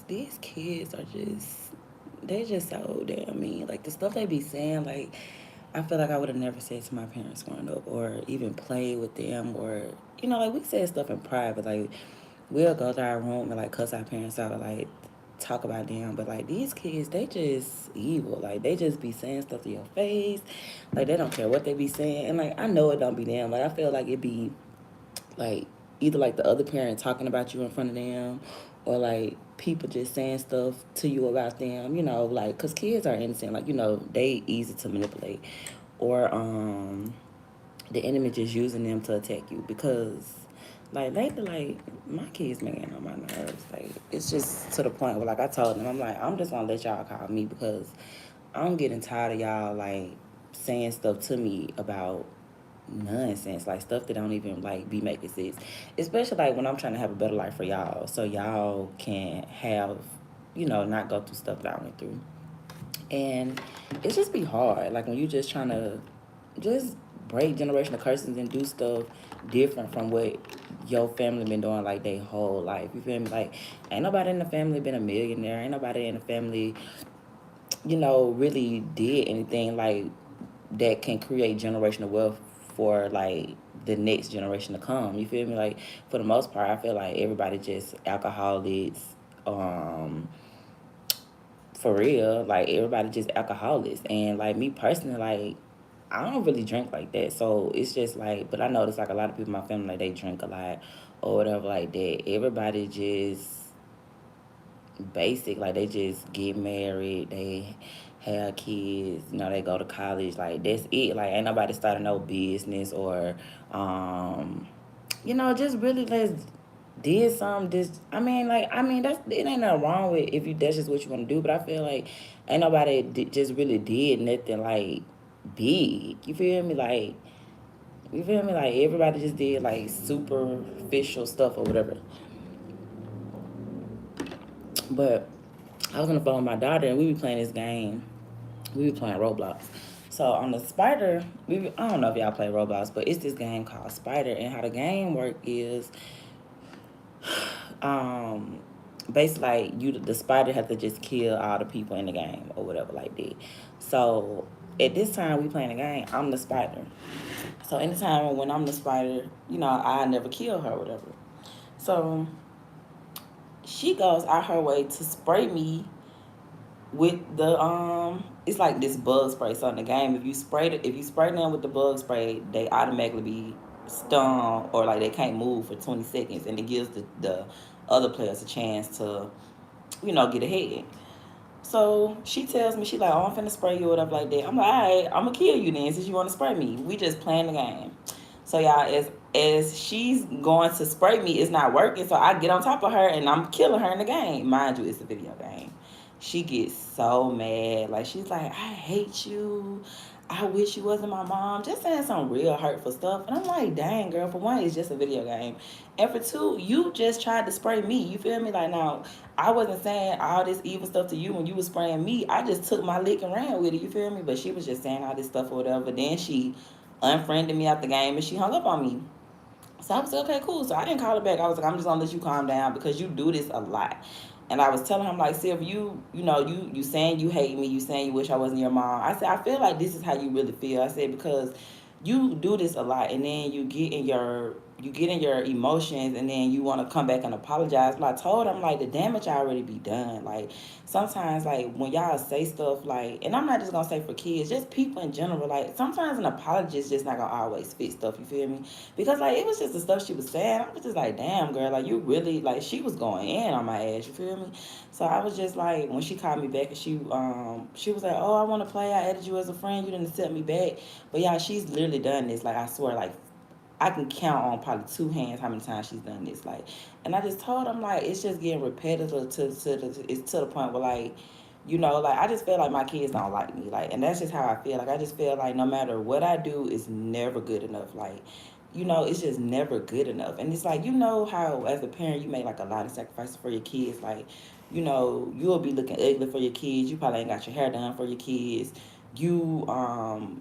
these kids are they just so damn mean. Like the stuff they be saying, like I feel like I would have never said to my parents growing up, or even played with them, or like we said stuff in private, like we'll go to our room and like cuss our parents out, or like talk about them. But like these kids, they just evil. Like they just be saying stuff to your face, like they don't care what they be saying. And like I know it don't be them. Like I feel like it be like either like the other parent talking about you in front of them, or like people just saying stuff to you about them, like because kids are innocent, like they easy to manipulate, or the enemy just using them to attack you. Because like lately, like my kids been getting on my nerves. Like it's just to the point where like I told them, I'm like, I'm just gonna let y'all call me, because I'm getting tired of y'all like saying stuff to me about nonsense, like stuff that don't even like be making sense. Especially like when I'm trying to have a better life for y'all, so y'all can have, not go through stuff that I went through. And it's just be hard, like when you just trying to just break generational curses and do stuff different from what your family been doing like their whole life. You feel me? Like ain't nobody in the family been a millionaire. Ain't nobody in the family, really did anything like that can create generational wealth for like the next generation to come. You feel me? Like for the most part, I feel like everybody just alcoholics. Um, for real, like everybody just alcoholics. And like me personally, like I don't really drink like that. So it's just like, but I notice like a lot of people in my family, like they drink a lot or whatever like that. Everybody just basic, like they just get married, they have kids, they go to college, like that's it. Like ain't nobody starting no business, or just really let's did some this. I mean that's, it ain't nothing wrong with if you that's just what you want to do. But I feel like ain't nobody just really did nothing like big. You feel me? Like everybody just did like superficial stuff or whatever. But I was on the phone with my daughter, and we be playing this game. We be playing Roblox. So on the Spider, I don't know if y'all play Roblox, but it's this game called Spider. And how the game work is, um, basically like the spider have to just kill all the people in the game or whatever like that. So at this time we playing the game, I'm the spider. So anytime when I'm the spider, I never kill her or whatever. So she goes out her way to spray me with the it's like this bug spray. So in the game, if you spray them with the bug spray, they automatically be stung, or like they can't move for 20 seconds, and it gives the other players a chance to get ahead. So she tells me, she like, oh, I'm finna spray you or whatever like that. I'm like, all right, I'm gonna kill you then since you want to spray me. We just playing the game. So y'all, as she's going to spray me, it's not working. So I get on top of her and I'm killing her in the game. Mind you, it's a video game. She gets so mad. Like she's like, I hate you. I wish you wasn't my mom. Just saying some real hurtful stuff. And I'm like, dang, girl, for one, it's just a video game. And for two, you just tried to spray me. You feel me? Like, now, I wasn't saying all this evil stuff to you when you was spraying me. I just took my lick and ran with it. You feel me? But she was just saying all this stuff or whatever. Then she unfriended me out the game and she hung up on me. So I was like, okay, cool. So I didn't call her back. I was like, I'm just gonna let you calm down because you do this a lot. And I was telling him, like, Sylvia, you saying you hate me, you saying you wish I wasn't your mom. I said, I feel like this is how you really feel. I said, because you do this a lot, and then you get in your emotions, and then you want to come back and apologize. But I told him, like, the damage already be done. Like, sometimes, like, when y'all say stuff, like, and I'm not just gonna say for kids, just people in general, like, sometimes an apology is just not gonna always fix stuff. You feel me? Because like it was just the stuff she was saying. I was just like, damn, girl, like you really, like, she was going in on my ass. You feel me? So I was just like, when she called me back and she was like, oh, I want to play. I added you as a friend. You didn't accept me back. But yeah, she's literally done this. Like I swear, like I can count on probably two hands how many times she's done this. Like, and I just told them, like, it's just getting repetitive it's to the point where, like, like I just feel like my kids don't like me. Like, and that's just how I feel. Like, I just feel like no matter what I do, it's never good enough. Like, it's just never good enough. And it's like, how as a parent you make like a lot of sacrifices for your kids. Like, you'll be looking ugly for your kids. You probably ain't got your hair done for your kids. you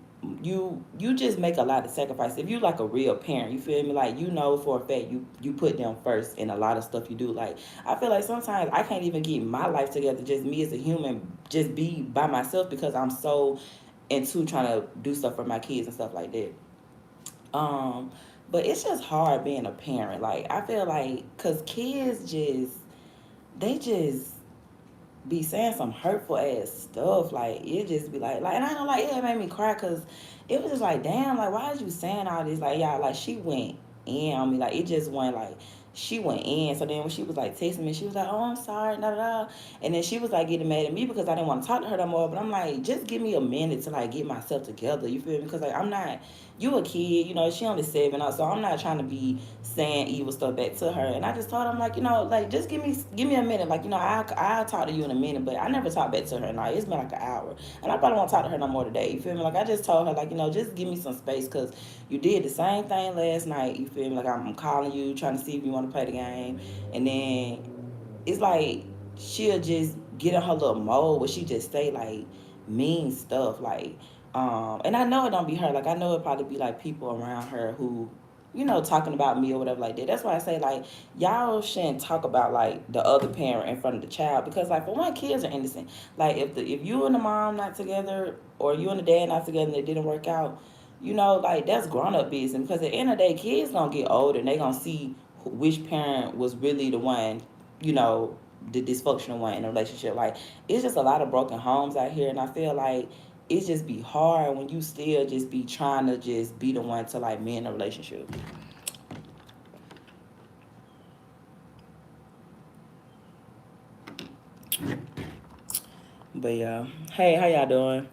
just make a lot of sacrifices. If you like a real parent, you feel me? Like, for a fact you put them first in a lot of stuff you do. Like, I feel like sometimes I can't even get my life together, just me as a human, just be by myself, because I'm so into trying to do stuff for my kids and stuff like that. um but it's just hard being a parent. Like, I feel like, because kids just, they just be saying some hurtful ass stuff. Like, it just be like, and I know, like, it made me cry, because it was just like, damn, like, why is you saying all this? Like, y'all, like, she went in on me. Like, it just went like, she went in. So then when she was like texting me, she was like, oh, I'm sorry, da da da. And then she was like getting mad at me because I didn't want to talk to her no more. But I'm like, just give me a minute to like get myself together. You feel me? Because like, I'm not, you a kid, she only 7, so I'm not trying to be saying evil stuff back to her. And I just told her, I'm like, like, just give me a minute. Like, I'll talk to you in a minute. But I never talked back to her. Now it's been like an hour, and I probably won't talk to her no more today. You feel me? Like, I just told her, like, just give me some space, because you did the same thing last night. You feel me? Like, I'm calling you, trying to see if you want to play the game, and then it's like she'll just get in her little mode where she just say like mean stuff. Like, and I know it don't be her. Like, I know it probably be like people around her who, talking about me or whatever like that. That's why I say, like, y'all shouldn't talk about like the other parent in front of the child, because like, for one, kids are innocent. Like, if you and the mom not together, or you and the dad not together and it didn't work out, like, that's grown up business. Because at the end of the day, kids gonna get older and they gonna see which parent was really the one, you know the dysfunctional one in a relationship. Like, it's just a lot of broken homes out here, and I feel like it just be hard when you still just be trying to just be the one to like mend a relationship. But yeah, hey, how y'all doing?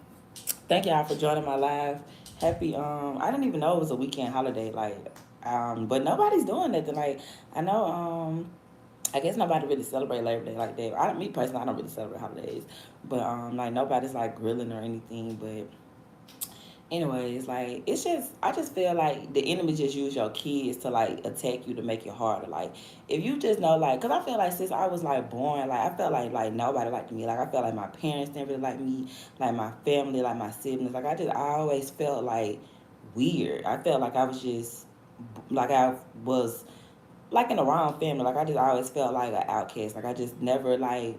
Thank y'all for joining my live. Happy, I didn't even know it was a weekend holiday. Like, but nobody's doing nothing. Like, I know, I guess nobody really celebrate Labor Day like that. Me personally, I don't really celebrate holidays, but like, nobody's like grilling or anything. But anyways, like, it's just, I just feel like the enemy just use your kids to like attack you, to make it harder. Like, if you just know, like, because I feel like since I was like born, like, I felt like nobody liked me. Like, I felt like my parents didn't really like me, like my family, like my siblings. Like, I always felt like weird. I felt like I was just, like, I was like in the wrong family. Like, I just always felt like an outcast. Like, I just never like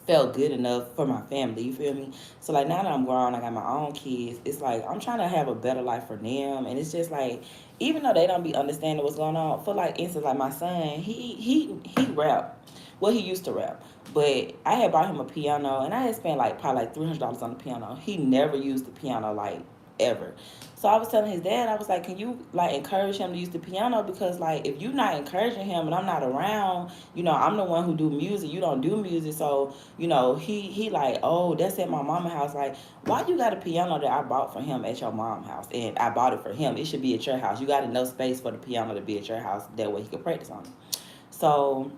felt good enough for my family. You feel me? So like, now that I'm grown, I got my own kids. It's like I'm trying to have a better life for them, and it's just like, even though they don't be understanding what's going on. For like instance, like my son, he rap. Well, he used to rap, but I had bought him a piano, and I had spent like probably like $300 on the piano. He never used the piano like ever. So I was telling his dad, I was like, can you like encourage him to use the piano? Because like, if you're not encouraging him and I'm not around, I'm the one who do music. You don't do music. So, he like, oh, that's at my mama's house. Like, why you got a piano that I bought for him at your mom's house? And I bought it for him. It should be at your house. You got enough space for the piano to be at your house. That way he could practice on it. So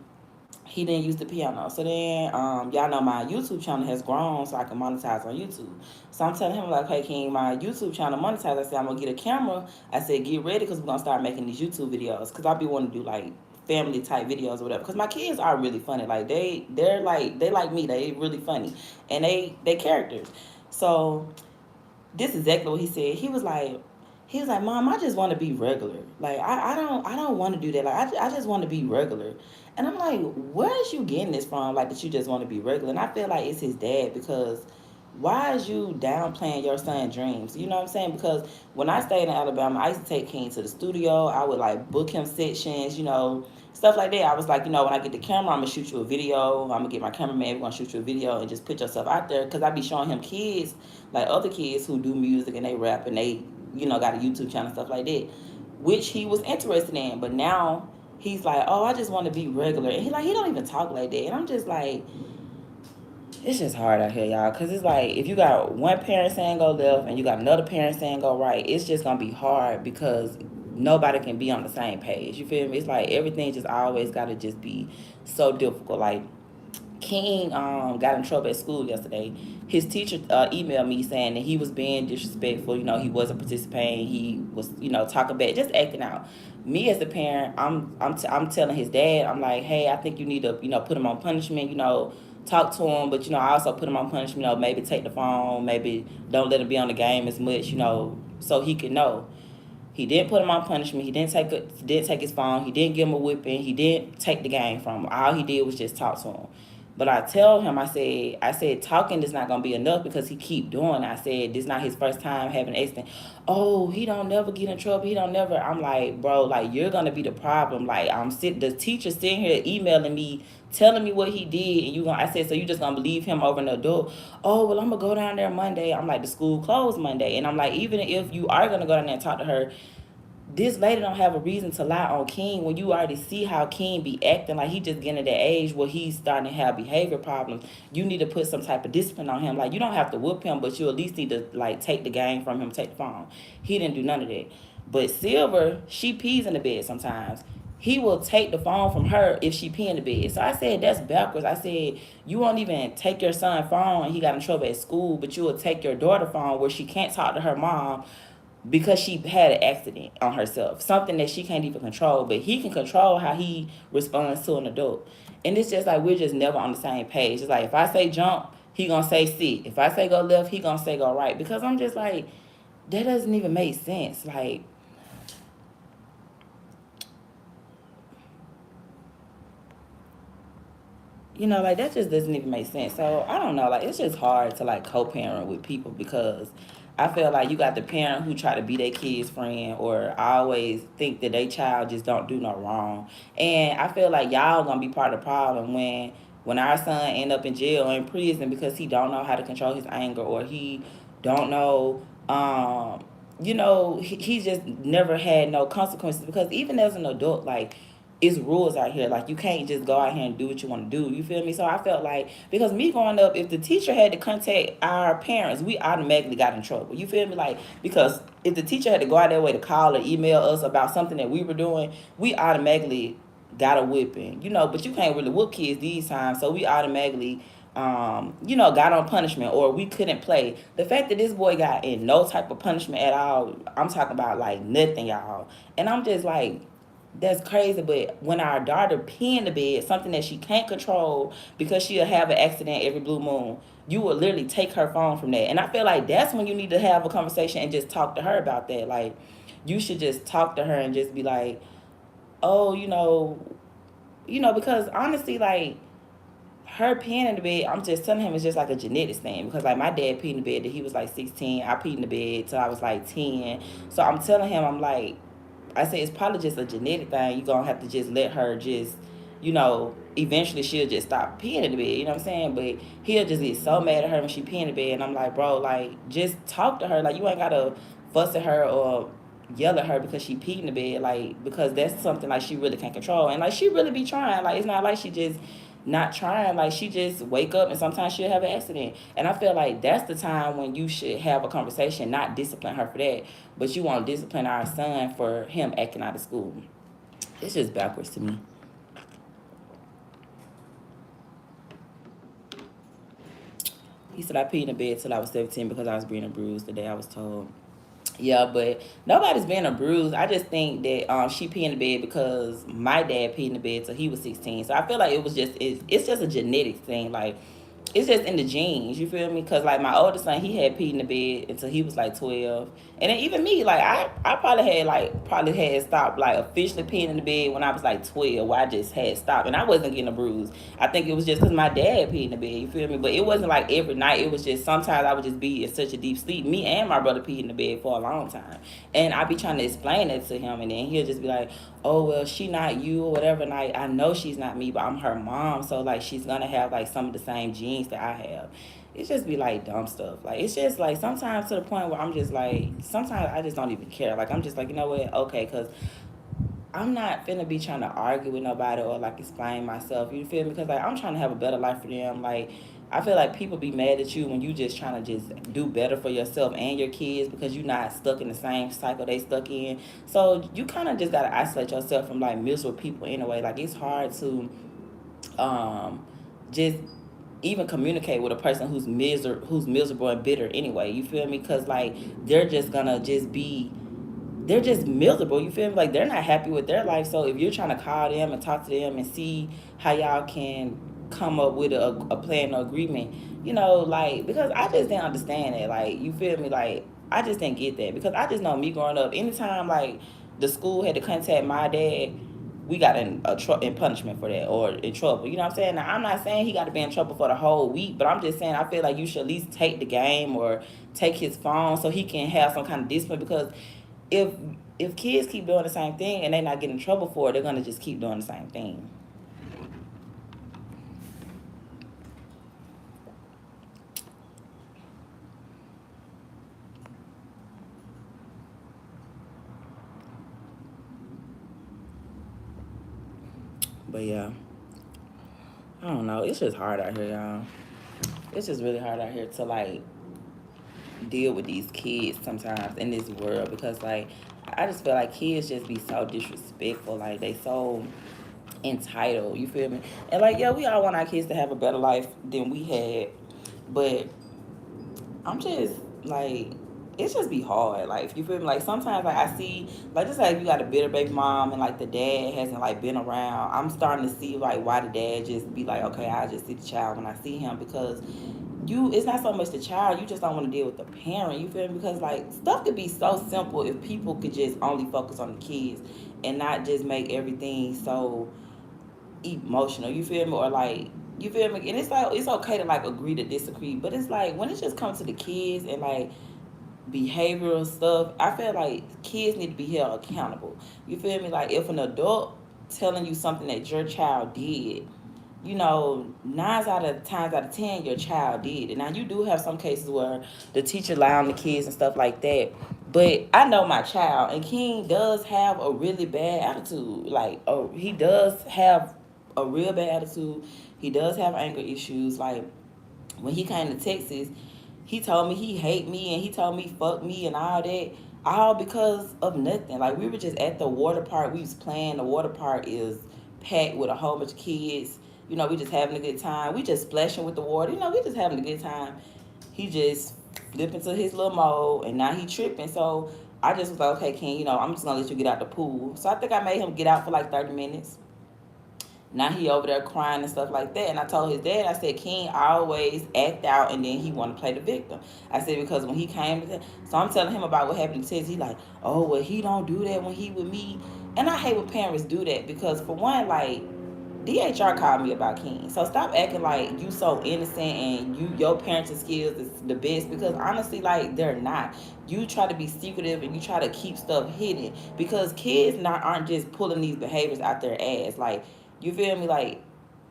he didn't use the piano. So then, y'all know my YouTube channel has grown, so I can monetize on YouTube. So I'm telling him, like, hey, King, my YouTube channel monetize. I said, I'm going to get a camera. I said, get ready, because we're going to start making these YouTube videos. Because I be wanting to do, like, family type videos or whatever. Because my kids are really funny. Like, they like me. They really funny. And they characters. So this is exactly what he said. He was like, Mom, I just want to be regular. Like, I don't want to do that. Like, I just want to be regular. And I'm like, where is you getting this from? Like, that you just want to be regular? And I feel like it's his dad, because why is you downplaying your son's dreams? You know what I'm saying? Because when I stayed in Alabama, I used to take King to the studio. I would like book him sections, stuff like that. I was like, when I get the camera, I'm gonna shoot you a video. I'm gonna get my cameraman, we're gonna shoot you a video and just put yourself out there. Because I be showing him kids, like other kids who do music and they rap and they, got a YouTube channel, stuff like that, which he was interested in. But now he's like, oh, I just want to be regular. And he don't even talk like that. And I'm just like, it's just hard out here, y'all. Because it's like, if you got one parent saying go left and you got another parent saying go right, it's just going to be hard, because nobody can be on the same page. You feel me? It's like everything just always got to just be so difficult. Like, King got in trouble at school yesterday. His teacher emailed me saying that he was being disrespectful. He wasn't participating. He was, talking bad, just acting out. Me as a parent, I'm telling his dad, I'm like, hey, I think you need to, put him on punishment. talk to him, but I also put him on punishment. Maybe take the phone, maybe don't let him be on the game as much. So he can know. He didn't put him on punishment. He didn't take his phone. He didn't give him a whipping. He didn't take the game from him. All he did was just talk to him. But I tell him, I said, talking is not gonna be enough because he keep doing it. I said, this not his first time having an accident. Oh, he don't never get in trouble. He don't never. I'm like, bro, like you're gonna be the problem. Like the teacher sitting here emailing me, telling me what he did, and I said, so you just gonna believe him over an adult? Oh, well, I'm gonna go down there Monday. I'm like, the school closed Monday, and I'm like, even if you are gonna go down there and talk to her, this lady don't have a reason to lie on King when you already see how King be acting like he just getting to that age where he's starting to have behavior problems. You need to put some type of discipline on him. Like, you don't have to whoop him, but you at least need to, like, take the game from him, take the phone. He didn't do none of that. But Silver, she pees in the bed sometimes. He will take the phone from her if she pee in the bed. So I said, that's backwards. I said, you won't even take your son's phone and he got in trouble at school, but you will take your daughter's phone where she can't talk to her mom because she had an accident on herself, something that she can't even control, but he can control how he responds to an adult. And it's just like we're just never on the same page. It's like if I say jump, he gonna say sit. If I say go left, he gonna say go right. Because I'm just like, that doesn't even make sense. Like, like that just doesn't even make sense. So I don't know, like it's just hard to like co-parent with people because I feel like you got the parent who try to be their kid's friend or always think that their child just don't do no wrong. And I feel like y'all gonna be part of the problem when our son end up in jail or in prison because he don't know how to control his anger or he don't know he just never had no consequences because even as an adult, like it's rules out here. Like you can't just go out here and do what you want to do. You feel me? So I felt like because me growing up, if the teacher had to contact our parents, we automatically got in trouble. You feel me? Like because if the teacher had to go out their way to call or email us about something that we were doing, we automatically got a whipping. But you can't really whoop kids these times, so we automatically got on punishment or we couldn't play. The fact that this boy got in no type of punishment at all, I'm talking about like nothing, y'all. And I'm just like, that's crazy. But when our daughter pee in the bed, something that she can't control because she'll have an accident every blue moon, you will literally take her phone from that. And I feel like that's when you need to have a conversation and just talk to her about that. Like, you should just talk to her and just be like, oh, because honestly, like, her peeing in the bed, I'm just telling him it's just like a genetics thing. Because, like, my dad peed in the bed that he was, like, 16. I peed in the bed till I was, like, 10. So I'm telling him, I'm like, I say it's probably just a genetic thing. You're going to have to just let her just, eventually she'll just stop peeing in the bed. You know what I'm saying? But he'll just get so mad at her when she pee in the bed. And I'm like, bro, like, just talk to her. Like, you ain't got to fuss at her or yell at her because she peed in the bed. Like, because that's something, like, she really can't control. And, like, she really be trying. Like, it's not like she just not trying. Like, she just wake up and sometimes she'll have an accident. And I feel like that's the time when you should have a conversation, not discipline her for that, but you want to discipline our son for him acting out of school. It's just backwards to me. He said I peed in the bed till I was 17 because I was being abused the day I was told. Yeah, but nobody's being abused. I just think that she peed in the bed because my dad peed in the bed till he was 16. So I feel like it's just a genetic thing. Like, it's just in the genes, you feel me? Because, like, my oldest son, he had peed in the bed until he was, like, 12. And then even me, like, I probably had stopped, like, officially peeing in the bed when I was, like, 12, where I just had stopped. And I wasn't getting a bruise. I think it was just because my dad peed in the bed, you feel me? But it wasn't, like, every night. It was just sometimes I would just be in such a deep sleep. Me and my brother peed in the bed for a long time. And I'd be trying to explain that to him. And then he'll just be like, oh, well, she not you or whatever. And I know she's not me, but I'm her mom. So, like, she's going to have, like, some of the same genes that I have. It just be, like, dumb stuff. Like, it's just, like, sometimes to the point where I'm just, like, sometimes I just don't even care. Like, I'm just, like, you know what? Okay, because I'm not finna be trying to argue with nobody or, like, explain myself. You feel me? Because, like, I'm trying to have a better life for them. Like, I feel like people be mad at you when you just trying to just do better for yourself and your kids because you're not stuck in the same cycle they stuck in. So you kind of just got to isolate yourself from, like, miserable people anyway. Like, it's hard to just even communicate with a person who's miserable and bitter anyway. You feel me? Because, like, they're just gonna just be, they're just miserable. You feel me? Like, they're not happy with their life. So if you're trying to call them and talk to them and see how y'all can come up with a plan or agreement, you know, like, because I just didn't understand it. Like, you feel me? Like, I just didn't get that, because I just know me growing up, anytime like the school had to contact my dad, we got in punishment for that, or in trouble. You know what I'm saying? Now, I'm not saying he got to be in trouble for the whole week, but I'm just saying I feel like you should at least take the game or take his phone so he can have some kind of discipline, because if if kids keep doing the same thing and they not getting in trouble for it, they're gonna just keep doing the same thing. But yeah, I don't know. It's just hard out here, y'all. It's just really hard out here to like deal with these kids sometimes in this world, because like I just feel like kids just be so disrespectful. Like, they so entitled. You feel me? And like, yeah, we all want our kids to have a better life than we had, but I'm just like, it's just be hard. Like, you feel me? Like, sometimes like I see, like, just like you got a bitter baby mom and like the dad hasn't like been around. I'm starting to see like why the dad just be like, okay, I just see the child when I see him, because it's not so much the child, you just don't want to deal with the parent. You feel me? Because like stuff could be so simple if people could just only focus on the kids and not just make everything so emotional. You feel me? Or like, you feel me? And it's like, it's okay to like agree to disagree, but it's like when it just comes to the kids and like behavioral stuff, I feel like kids need to be held accountable. You feel me? Like, if an adult telling you something that your child did, you know, 9 out of 10 your child did it. Now, you do have some cases where the teacher lie on the kids and stuff like that. But I know my child, and King does have a really bad attitude. Like, oh, he does have a real bad attitude. He does have anger issues. Like, when he came to Texas, he told me he hate me and he told me fuck me and all that, all because of nothing. Like, we were just at the water park. We was playing. The water park is packed with a whole bunch of kids. You know, we just having a good time. We just splashing with the water. You know, we just having a good time. He just flipped into his little mode, and now he tripping. So I just was like, okay, King, you know, I'm just gonna let you get out the pool. So I think I made him get out for like 30 minutes. Now he over there crying and stuff like that. And I told his dad, I said, King always act out and then he want to play the victim. I said, because when he came to so I'm telling him about what happened to Tess. He like, oh, well, he don't do that when he with me. And I hate when parents do that, because for one, like, DHR called me about King. So stop acting like you so innocent and your parenting skills is the best, because honestly, like, they're not. You try to be secretive and you try to keep stuff hidden, because kids aren't just pulling these behaviors out their ass. Like, you feel me? Like,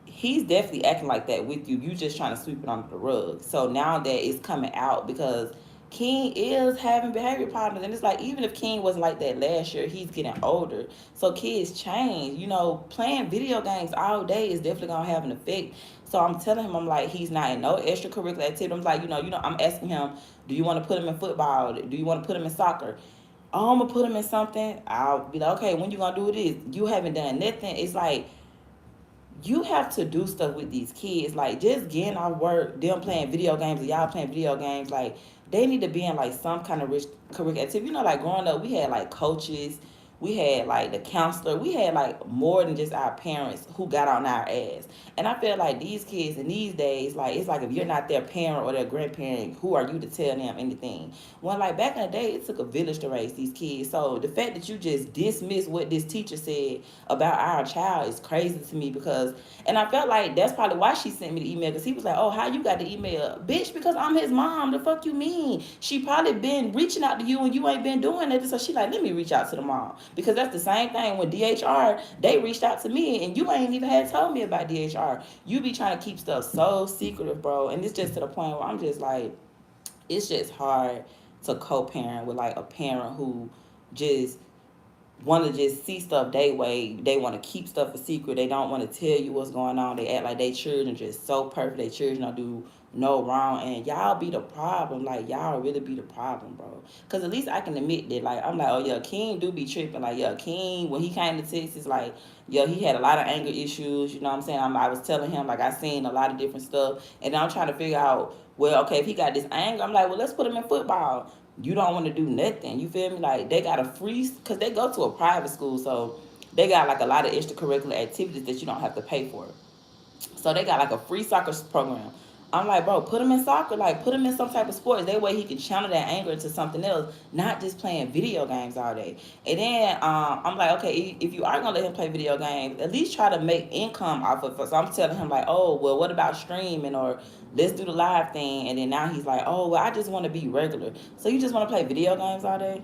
he's definitely acting like that with you. You just trying to sweep it under the rug. So now that it's coming out, because King is having behavior problems, and it's like, even if King wasn't like that last year, he's getting older. So kids change. You know, playing video games all day is definitely gonna have an effect. So I'm telling him, I'm like, he's not in no extracurricular activity. I'm like, I'm asking him, do you want to put him in football? Do you want to put him in soccer? Oh, I'm gonna put him in something. I'll be like, okay, when you gonna do this? You haven't done nothing. It's like, you have to do stuff with these kids. Like, just getting off work, them playing video games, and y'all playing video games. Like, they need to be in like some kind of rich curriculum activity. You know, like growing up, we had like coaches, we had like the counselor, we had like more than just our parents who got on our ass. And I feel like these kids in these days, like, it's like if you're not their parent or their grandparent, who are you to tell them anything? When like back in the day, it took a village to raise these kids. So the fact that you just dismiss what this teacher said about our child is crazy to me, because, and I felt like that's probably why she sent me the email, because he was like, oh, how you got the email? Bitch, because I'm his mom. The fuck you mean? She probably been reaching out to you and you ain't been doing it. So she like, let me reach out to the mom, because that's the same thing when DHR, they reached out to me and you ain't even had told me about DHR. You be trying to keep stuff so secretive, bro. And it's just to the point where I'm just like, it's just hard to co-parent with like a parent who just want to just see stuff they way. They want to keep stuff a secret. They don't want to tell you what's going on. They act like they children just so perfect. They children don't do no wrong. And y'all be the problem. Like, y'all really be the problem, bro. Because at least I can admit that, like, I'm like, oh yeah, King do be tripping. Like, yeah, King, when he came to Texas, like, yeah, he had a lot of anger issues. You know what I'm saying? I was telling him, like, I seen a lot of different stuff. And I'm trying to figure out, well, okay, if he got this anger, I'm like, well, let's put him in football. You don't want to do nothing. You feel me? Like, they got a free, because they go to a private school, so they got like a lot of extracurricular activities that you don't have to pay for. So they got like a free soccer program. I'm like, bro, put him in soccer, like put him in some type of sports. That way he can channel that anger into something else, not just playing video games all day. And then I'm like, okay, if you are gonna let him play video games, at least try to make income off of it. So I'm telling him like, oh, well, what about streaming, or let's do the live thing. And then now he's like, oh, well, I just want to be regular. So you just want to play video games all day?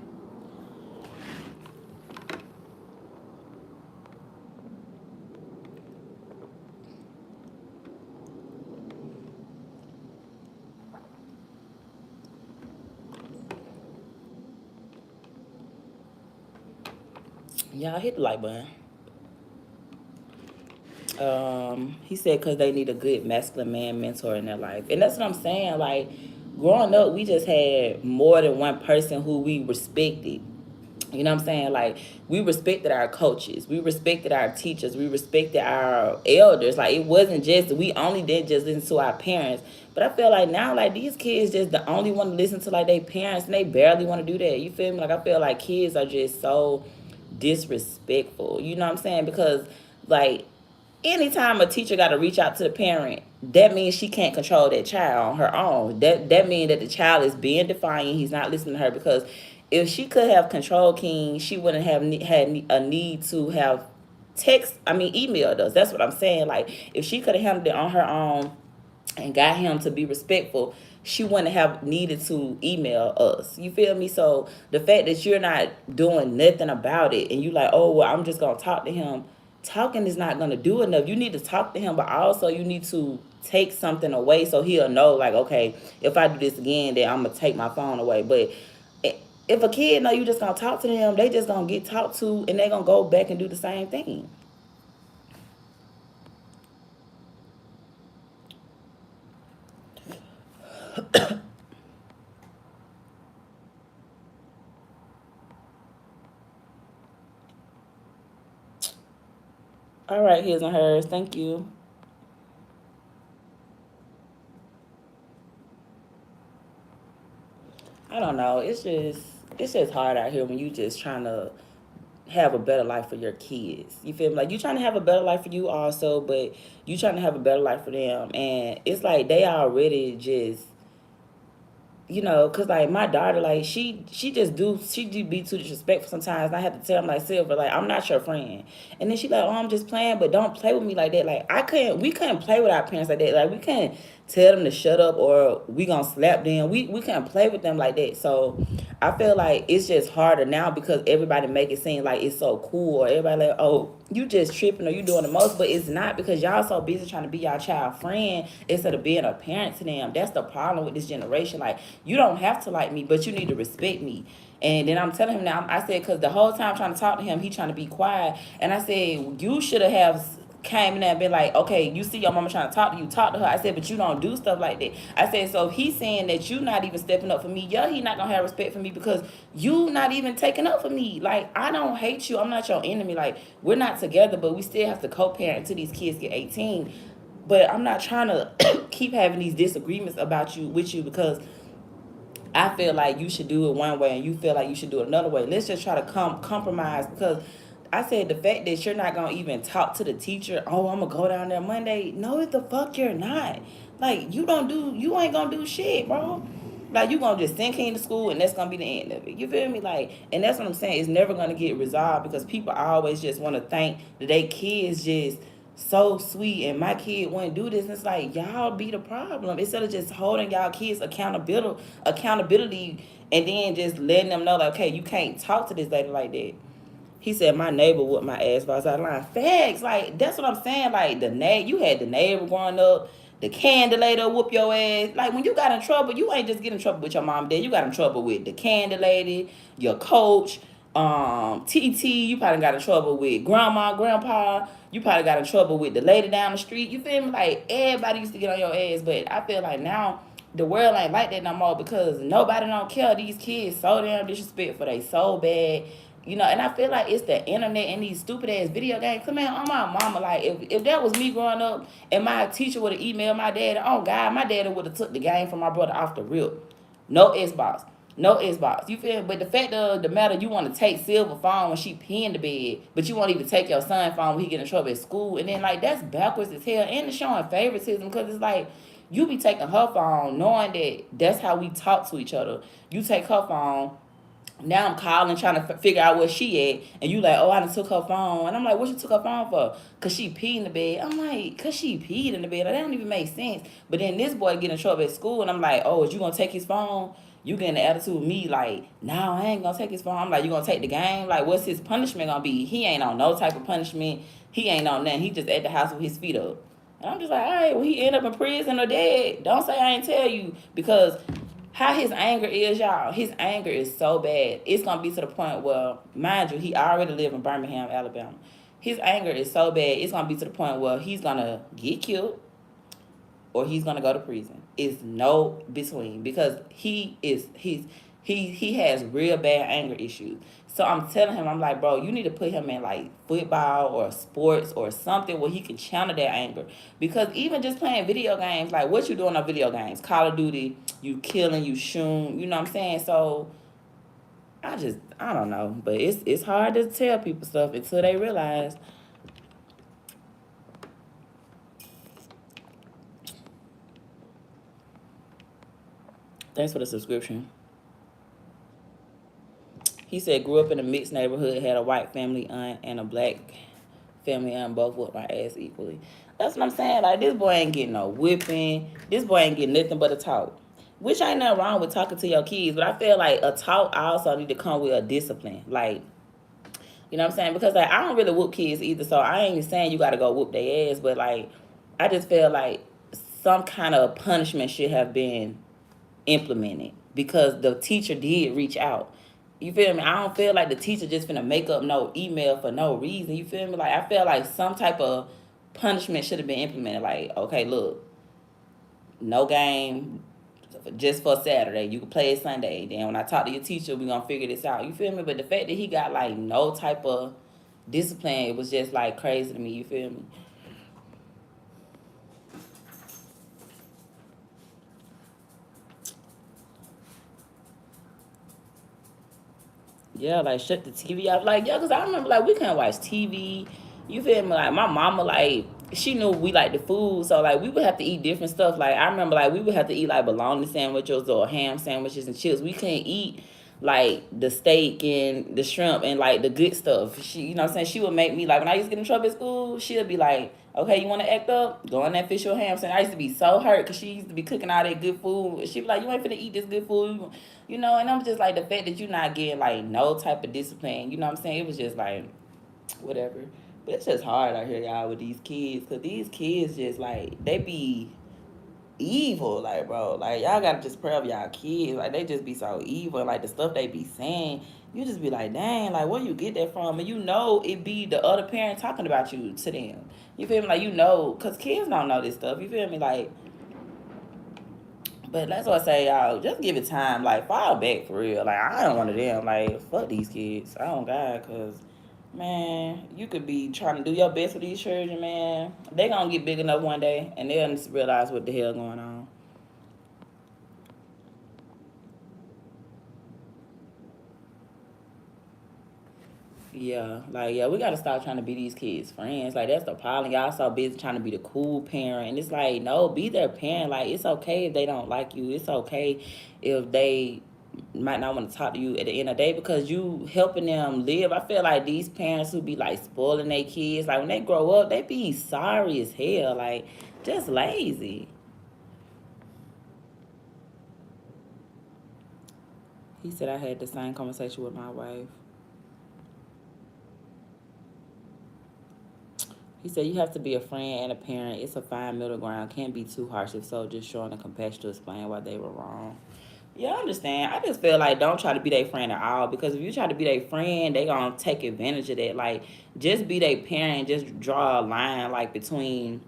Y'all hit the like button. He said because they need a good masculine man mentor in their life, and that's what I'm saying. Like growing up, we just had more than one person who we respected. You know what I'm saying? Like we respected our coaches, we respected our teachers, we respected our elders. Like it wasn't just we only did just listen to our parents. But I feel like now, like these kids just the only want to listen to like their parents, and they barely want to do that. You feel me? Like I feel like kids are just so disrespectful. You know what I'm saying? Because like anytime a teacher got to reach out to the parent, that means she can't control that child on her own. That means that the child is being defiant. He's not listening to her, because if she could have control King, she wouldn't have had a need to have emailed us. That's what I'm saying. Like if she could have handled it on her own and got him to be respectful, she wouldn't have needed to email us. You feel me? So the fact that you're not doing nothing about it and you like, oh well, I'm just gonna talk to him. Talking is not gonna do enough. You need to talk to him, but also you need to take something away so he'll know, like, okay, if I do this again, then I'm gonna take my phone away. But if a kid know you just gonna talk to them, they just gonna get talked to and they gonna go back and do the same thing. All right, his and hers. Thank you. I don't know. It's just hard out here when you just trying to have a better life for your kids. You feel me? Like you trying to have a better life for you also, but you trying to have a better life for them, and it's like they already just, cause like my daughter, like she be too disrespectful sometimes. And I have to tell him like, Silver, like I'm not your friend, and then she like, oh, I'm just playing, but don't play with me like that. Like we couldn't play with our parents like that. Like we couldn't tell them to shut up or we gonna slap them. We couldn't play with them like that. So I feel like it's just harder now because everybody make it seem like it's so cool, or everybody like, oh, you just tripping or you doing the most, but it's not, because y'all so busy trying to be y'all child friend instead of being a parent to them. That's the problem with this generation. Like you don't have to like me, but you need to respect me. And then I'm telling him now, I said, because the whole time I'm trying to talk to him, he trying to be quiet. And I said, you should have came in there and been like, okay, you see your mama trying to talk to you, talk to her. I said, but you don't do stuff like that. I said, so if he's saying that you not even stepping up for me, yeah, he not gonna have respect for me because you not even taking up for me. Like, I don't hate you. I'm not your enemy. Like, we're not together, but we still have to co-parent until these kids get 18. But I'm not trying to keep having these disagreements about you with you because I feel like you should do it one way and you feel like you should do it another way. Let's just try to compromise, because I said the fact that you're not gonna even talk to the teacher, oh, I'm gonna go down there Monday. No, the fuck you're not. Like you ain't gonna do shit, bro. Like you gonna just send him to school and that's gonna be the end of it. You feel me? Like, and that's what I'm saying. It's never gonna get resolved because people always just want to think that they kids just so sweet and my kid wouldn't do this. And it's like y'all be the problem instead of just holding y'all kids accountability and then just letting them know like, okay, you can't talk to this lady like that. He said my neighbor whooped my ass if I was out of line. Facts, like that's what I'm saying. Like you had the neighbor growing up, the candle whoop your ass. Like when you got in trouble, you ain't just get in trouble with your mom and dad. You got in trouble with the candle lady, your coach, TT. You probably got in trouble with grandma, grandpa. You probably got in trouble with the lady down the street. You feel me? Like everybody used to get on your ass, but I feel like now the world ain't like that no more because nobody don't care. These kids so damn disrespectful. They so bad. And I feel like it's the internet and these stupid ass video games. Come on my mama, like if that was me growing up and my teacher would have emailed my dad, oh God, my dad would have took the game from my brother off the rip. No Xbox, No Xbox. You feel me? But the fact of the matter, you want to take Silver phone when she pee in the bed, but you won't even take your son phone when he get in trouble at school. And then, like, that's backwards as hell. And it's showing favoritism because it's like, you be taking her phone knowing that that's how we talk to each other. You take her phone. Now I'm calling trying to figure out where she at, and you like, oh, I done took her phone, and I'm like, what you took her phone for? Cause she peed in the bed. I'm like, cause she peed in the bed. Like, that don't even make sense. But then this boy get in trouble at school, and I'm like, oh, is you gonna take his phone? You getting the attitude with me like, no, I ain't gonna take his phone. I'm like, you gonna take the game? Like, what's his punishment gonna be? He ain't on no type of punishment. He ain't on nothing. He just at the house with his feet up. And I'm just like, all right, well, he end up in prison or dead. Don't say I ain't tell you, because how his anger is, y'all. His anger is so bad. It's gonna be to the point where, mind you, he already live in Birmingham, Alabama. His anger is so bad. It's gonna be to the point where he's gonna get killed or he's gonna go to prison. It's no between, because he has real bad anger issues. So I'm telling him, I'm like, bro, you need to put him in like football or sports or something where he can channel that anger. Because even just playing video games, like what you doing on video games, Call of Duty, you killing, you shooting, you know what I'm saying? So I don't know, but it's hard to tell people stuff until they realize. Thanks for the subscription. He said, grew up in a mixed neighborhood, had a white family aunt and a black family aunt, both whooped my ass equally. That's what I'm saying. Like, this boy ain't getting no whipping. This boy ain't getting nothing but a talk. Which ain't nothing wrong with talking to your kids, but I feel like a talk also need to come with a discipline. Like, you know what I'm saying? Because like I don't really whoop kids either, so I ain't saying you gotta go whoop their ass, but like I just feel like some kind of punishment should have been implemented because the teacher did reach out. You feel me? I don't feel like the teacher just finna make up no email for no reason. You feel me? Like I feel like some type of punishment should have been implemented. Like, okay, look, no game just for Saturday. You can play it Sunday. Then when I talk to your teacher, we gonna figure this out. You feel me? But the fact that he got like no type of discipline, it was just like crazy to me. You feel me? Yeah, like shut the TV off. Like, yeah, because I remember like we couldn't watch TV. You feel me? Like my mama, like she knew we like the food, so like we would have to eat different stuff. Like I remember like we would have to eat like bologna sandwiches or ham sandwiches and chips. We couldn't eat like the steak and the shrimp and like the good stuff. She, you know what I'm saying? She would make me like when I used to get in trouble at school, she'd be like, okay, you want to act up? Go on that fish or ham sandwich. I used to be so hurt because she used to be cooking all that good food. She'd be like, you ain't finna eat this good food. You know, and I'm just like, the fact that you're not getting like no type of discipline, you know what I'm saying? It was just like, whatever. But it's just hard out here, y'all, with these kids. Because these kids just like, they be evil, like, bro, like y'all gotta just pray over y'all kids, like they just be so evil, like the stuff they be saying, you just be like, dang, like where you get that from? And you know it be the other parent talking about you to them. You feel me? Like, you know, because kids don't know this stuff. You feel me? Like, but that's what I say, y'all, just give it time, like fall back for real. Like I don't one of them, like fuck these kids, I don't got, because man, you could be trying to do your best with these children, man, they gonna get big enough one day and they'll just realize what the hell going on. Yeah, like, yeah, we gotta stop trying to be these kids' friends. Like, that's the problem. Y'all so busy trying to be the cool parent. And it's like, no, be their parent. Like, it's okay if they don't like you. It's okay if they might not want to talk to you at the end of the day because you helping them live. I feel like these parents who be like spoiling their kids, like when they grow up, they be sorry as hell. Like, just lazy. He said I had the same conversation with my wife. He said you have to be a friend and a parent. It's a fine middle ground. Can't be too harsh. If so, just showing the compassion to explain why they were wrong. Yeah, I understand. I just feel like don't try to be their friend at all because if you try to be their friend, they gonna take advantage of that. Like, just be their parent. Just draw a line like between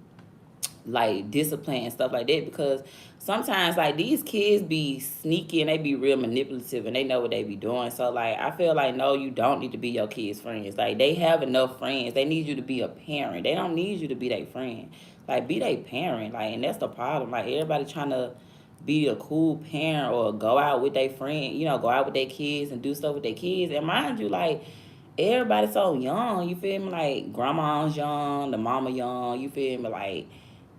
like discipline and stuff like that because sometimes like these kids be sneaky and they be real manipulative and they know what they be doing. So like I feel like no, you don't need to be your kids' friends. Like they have enough friends. They need you to be a parent. They don't need you to be their friend. Like be their parent. Like, and that's the problem. Like everybody trying to be a cool parent or go out with their friend, go out with their kids and do stuff with their kids. And mind you, like, everybody's so young, you feel me? Like, grandma's young, the mama young, you feel me? Like,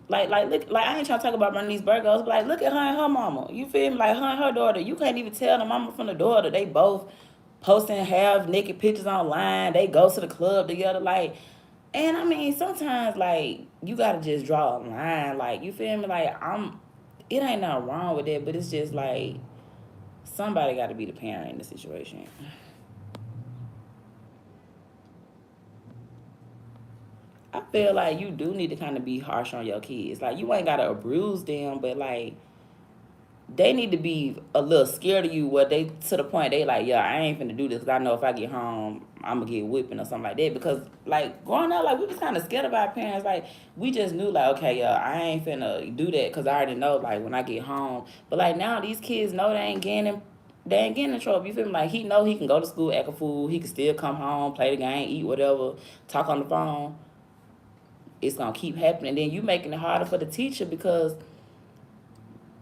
look, like, I ain't trying to talk about running these burgers, but like, look at her and her mama. You feel me? Like, her and her daughter, you can't even tell the mama from the daughter. They both posting half naked pictures online. They go to the club together, like. And I mean, sometimes like you gotta just draw a line, like, you feel me? Like, it ain't nothing wrong with that, but it's just like somebody got to be the parent in the situation. I feel like you do need to kind of be harsh on your kids. Like, you ain't gotta abuse them, but like they need to be a little scared of you. Where they to the point they like, yeah, I ain't finna do this because I know if I get home, I'm gonna get whipping or something like that. Because like growing up, like we was kind of scared of our parents. Like we just knew like, okay, yeah, I ain't finna do that because I already know like when I get home. But like now these kids know they ain't getting in trouble. You feel me? Like he know he can go to school, act a fool. He can still come home, play the game, eat whatever, talk on the phone. It's gonna keep happening. Then you making it harder for the teacher because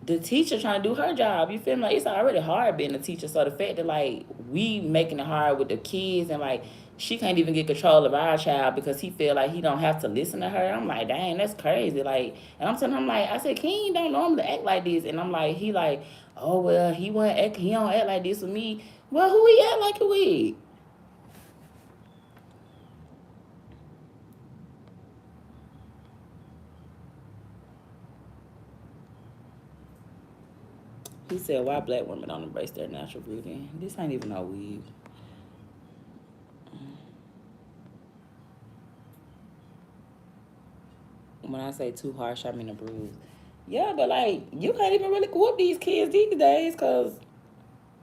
the teacher trying to do her job. You feel me? Like it's already hard being a teacher. So the fact that like we making it hard with the kids and like she can't even get control of our child because he feel like he don't have to listen to her. I'm like, dang, that's crazy. Like, and I'm telling him like, I said, King don't normally act like this. And I'm like, he like, oh well, he don't act like this with me. Well, who he act like it with? He said, why black women don't embrace their natural beauty? This ain't even no weed. When I say too harsh, I mean a bruise. Yeah, but like you can't even really whoop these kids these days, cause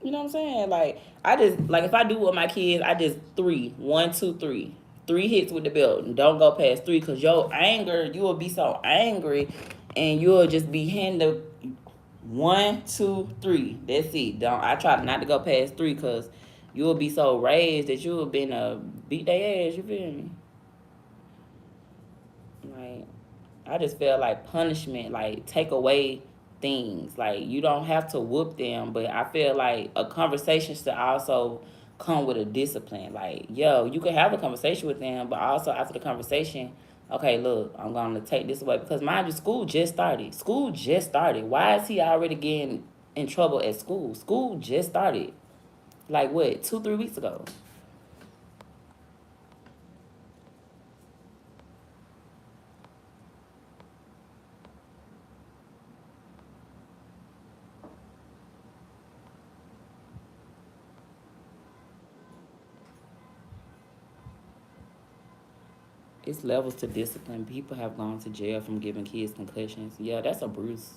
you know what I'm saying. Like I just like if I do with my kids, I just three, 1, 2, 3, 3 hits with the belt. Don't go past three, cause your anger, you will be so angry, and you'll just be handed 1, 2, 3. That's it. Don't I try not to go past three, cause you'll be so raised that you'll been beat their ass. You feel me? Like I just feel like punishment, like take away things. Like you don't have to whoop them, but I feel like a conversation should also come with a discipline. Like, yo, you can have a conversation with them, but also after the conversation, okay, look, I'm gonna take this away because mind you, school just started. School just started. Why is he already getting in trouble at school? School just started. Like what, 2, 3 weeks ago? It's levels to discipline. People have gone to jail from giving kids concussions. Yeah, that's abuse.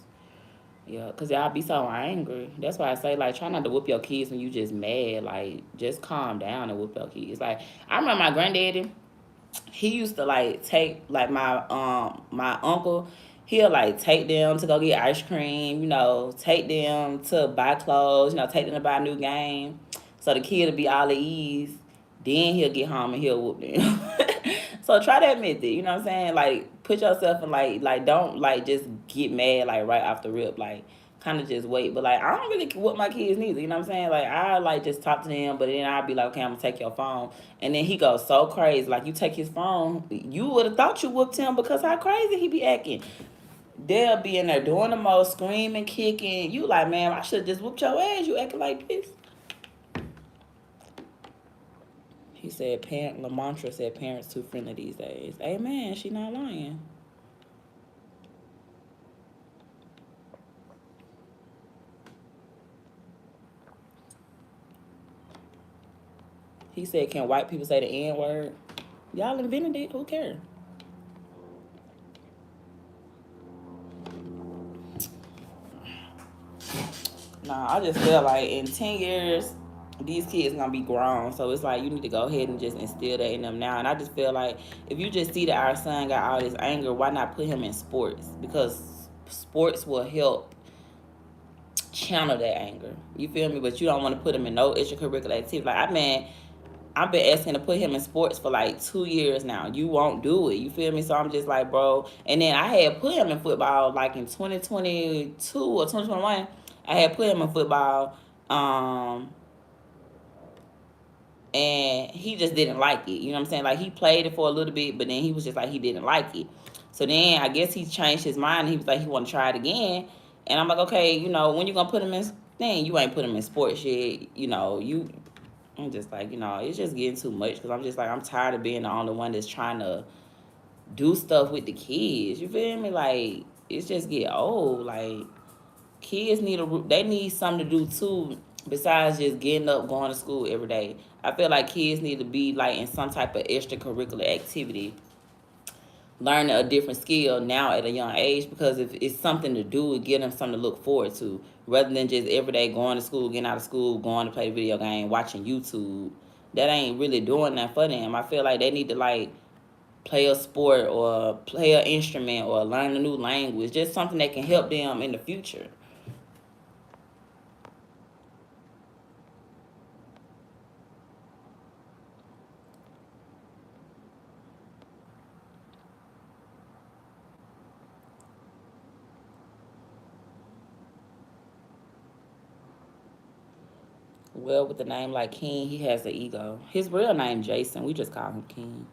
Yeah, because y'all be so angry. That's why I say, like, try not to whoop your kids when you just mad. Like, just calm down and whoop your kids. Like, I remember my granddaddy, he used to, like, take, like, my uncle, he'll, like, take them to go get ice cream, take them to buy clothes, take them to buy a new game. So the kid will be all at ease. Then he'll get home and he'll whoop them. So try that method, you know what I'm saying? Like put yourself in like don't like just get mad like right off the rip, like kind of just wait. But like I don't really whoop my kids neither, you know what I'm saying? Like I like just talk to them, but then I'll be like, okay, I'm gonna take your phone, and then he goes so crazy, like you take his phone, you would have thought you whooped him because how crazy he be acting. They'll be in there doing the most, screaming, kicking. You like, man, I should have just whooped your ass. You acting like this. He said, Lamontra said parents too friendly these days. Amen. She not lying. He said, can white people say the N word? Y'all invented it. Who cares? Nah, I just feel like in 10 years, these kids gonna be grown. So it's like you need to go ahead and just instill that in them now. And I just feel like if you just see that our son got all this anger, why not put him in sports? Because sports will help channel that anger. You feel me? But you don't want to put him in no extracurricular activity. Like I mean, I've been asking to put him in sports for like 2 years now. You won't do it. You feel me? So I'm just like, bro. And then I had put him in football like in 2022 or 2021. I had put him in football. Um, and he just didn't like it. You know what I'm saying? Like he played it for a little bit, but then he was just like he didn't like it. So then I guess he changed his mind and he was like he want to try it again. And I'm like, okay, when you gonna put him in thing? You ain't put him in sports yet. I'm just like, it's just getting too much because I'm just like I'm tired of being the only one that's trying to do stuff with the kids. You feel me? Like it's just get old. Like kids they need something to do too besides just getting up going to school every day. I feel like kids need to be like in some type of extracurricular activity, learning a different skill now at a young age, because if it's something to do, it give them something to look forward to rather than just every day going to school, getting out of school, going to play a video game, watching YouTube. That ain't really doing that for them. I feel like they need to like play a sport or play an instrument or learn a new language, just something that can help them in the future. Well, with a name like King, he has an ego. His real name Jason. We just call him King.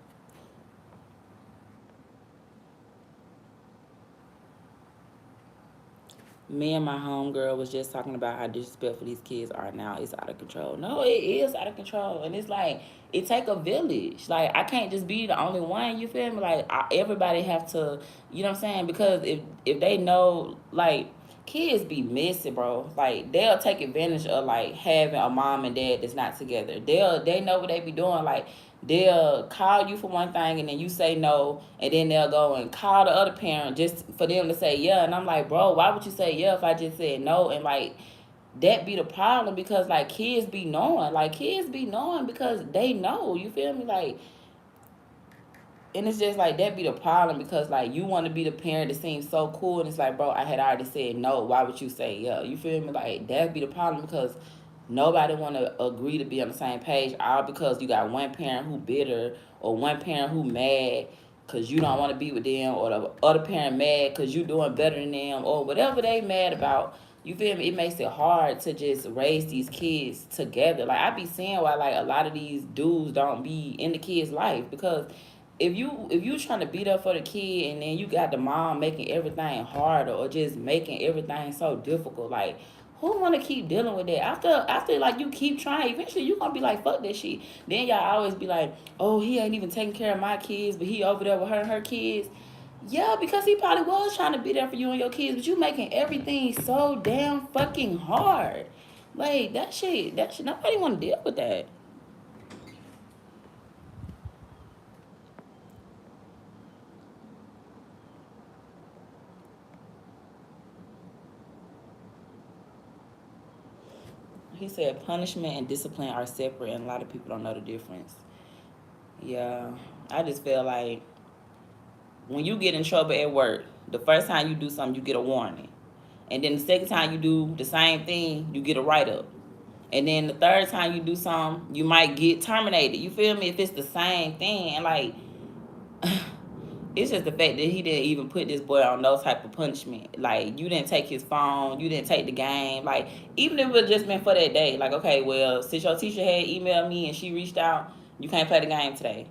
Me and my homegirl was just talking about how disrespectful these kids are now. It's out of control. No, it is out of control, and it's like it take a village. Like I can't just be the only one. You feel me? Like everybody have to. You know what I'm saying? Because if they know, like kids be messy, bro. Like they'll take advantage of like having a mom and dad that's not together. They know what they be doing. Like they'll call you for one thing and then you say no, and then they'll go and call the other parent just for them to say yeah. And I'm like, bro, why would you say yeah if I just said no? And like that be the problem, because like kids be knowing because they know. You feel me? Like, and it's just like that be the problem, because like you want to be the parent that seems so cool, and it's like, bro, I had already said no, why would you say yeah? You feel me? Like that be the problem, because nobody want to agree to be on the same page, all because you got one parent who bitter or one parent who mad because you don't want to be with them, or the other parent mad because you doing better than them, or whatever they mad about. You feel me? It makes it hard to just raise these kids together. Like I be seeing why like a lot of these dudes don't be in the kid's life, because if you trying to be there for the kid and then you got the mom making everything harder or just making everything so difficult, like who want to keep dealing with that? After like you keep trying, eventually you gonna be like fuck that shit. Then y'all always be like, oh, he ain't even taking care of my kids, but he over there with her and her kids. Yeah, because he probably was trying to be there for you and your kids, but you making everything so damn fucking hard. Like that shit, nobody want to deal with that. He said punishment and discipline are separate, and a lot of people don't know the difference. Yeah, I just feel like when you get in trouble at work, the first time you do something, you get a warning. And then the second time you do the same thing, you get a write up. And then the third time you do something, you might get terminated. You feel me? If it's the same thing. And like, it's just the fact that he didn't even put this boy on no type of punishment. Like, you didn't take his phone, you didn't take the game. Like, even if it was just been for that day, like, okay, well, since your teacher had emailed me and she reached out, you can't play the game today,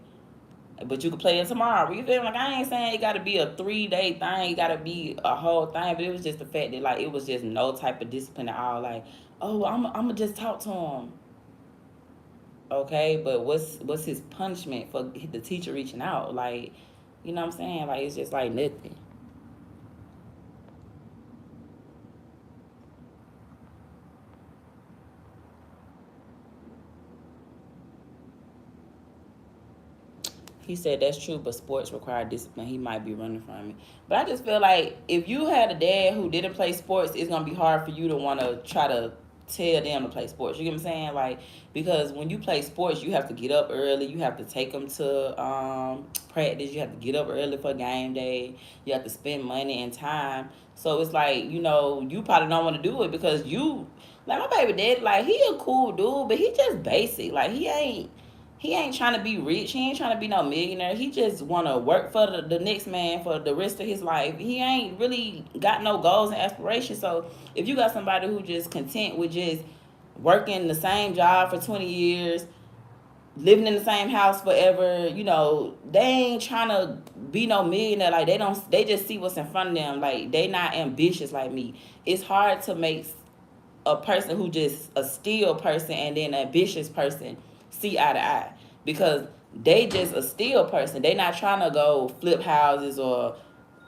but you can play it tomorrow. You feel me? Like, I ain't saying it got to be a 3-day thing, it got to be a whole thing, but it was just the fact that, like, it was just no type of discipline at all. Like, oh, I'm going to just talk to him. Okay, but what's his punishment for the teacher reaching out? Like, you know what I'm saying? Like, it's just like nothing. He said that's true, but sports require discipline. He might be running from it. But I just feel like if you had a dad who didn't play sports, it's gonna be hard for you to want to try to tell them to play sports. You get what I'm saying? Like, because when you play sports, you have to get up early. You have to take them to practice. You have to get up early for game day. You have to spend money and time. So it's like, you probably don't want to do it because like my baby dad, like he a cool dude, but he just basic. Like he ain't. He ain't trying to be rich. He ain't trying to be no millionaire. He just want to work for the next man for the rest of his life. He ain't really got no goals and aspirations. So if you got somebody who just content with just working the same job for 20 years, living in the same house forever, they ain't trying to be no millionaire. Like they just see what's in front of them. Like they not ambitious like me. It's hard to make a person who just a still person and then an ambitious person see eye to eye, because they just a still person. They not trying to go flip houses or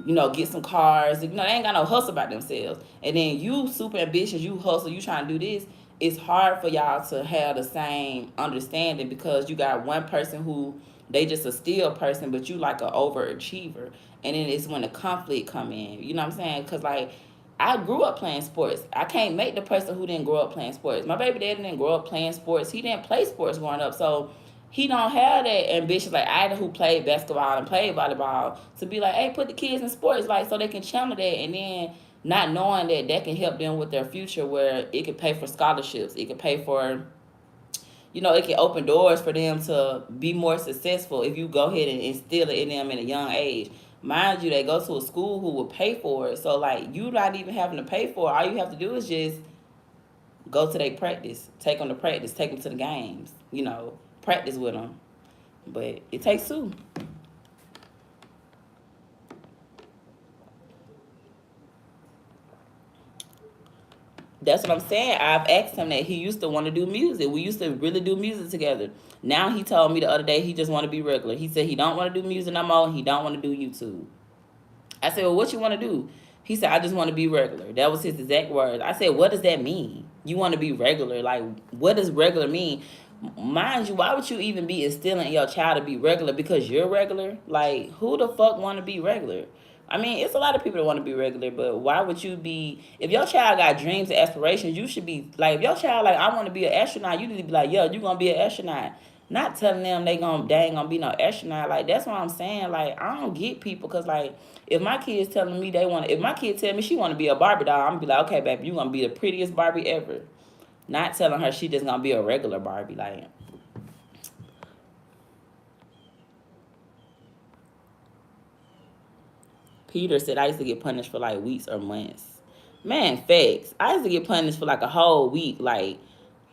get some cars. They ain't got no hustle about themselves. And then you super ambitious, you hustle, you trying to do this. It's hard for y'all to have the same understanding, because you got one person who they just a still person, but you like an overachiever. And then it's when the conflict come in. You know what I'm saying? Because like I grew up playing sports. I can't make the person who didn't grow up playing sports. My baby daddy didn't grow up playing sports. He didn't play sports growing up. So he don't have that ambition like I who played basketball and played volleyball to be like, hey, put the kids in sports, like, so they can channel that. And then not knowing that can help them with their future, where it could pay for scholarships. It could pay for, it can open doors for them to be more successful if you go ahead and instill it in them in a young age. Mind you, they go to a school who will pay for it. So, like, you not even having to pay for it. All you have to do is just go to their practice. Take them to practice. Take them to the games. Practice with them. But it takes two. That's what I'm saying. I've asked him that. He used to want to do music. We used to really do music together. Now he told me the other day he just want to be regular. He said he don't want to do music no more. He don't want to do YouTube. I said, well, what you want to do? He said, I just want to be regular. That was his exact words. I said, what does that mean? You want to be regular? Like, what does regular mean? Mind you, why would you even be instilling in your child to be regular because you're regular? Like, who the fuck want to be regular? I mean, it's a lot of people that want to be regular, but why would you be? If your child got dreams and aspirations, you should be like, if your child like, I want to be an astronaut, you need to be like, yo, you gonna be an astronaut. Not telling them they ain't gonna be no astronaut. Like, that's what I'm saying. Like, I don't get people, because like, if my kids telling me if my kid tell me she want to be a Barbie doll, I'm gonna be like, okay, baby, you gonna be the prettiest Barbie ever. Not telling her she just gonna be a regular Barbie. Like, Peter said I used to get punished for like weeks or months. Man, facts. I used to get punished for like a whole week. Like,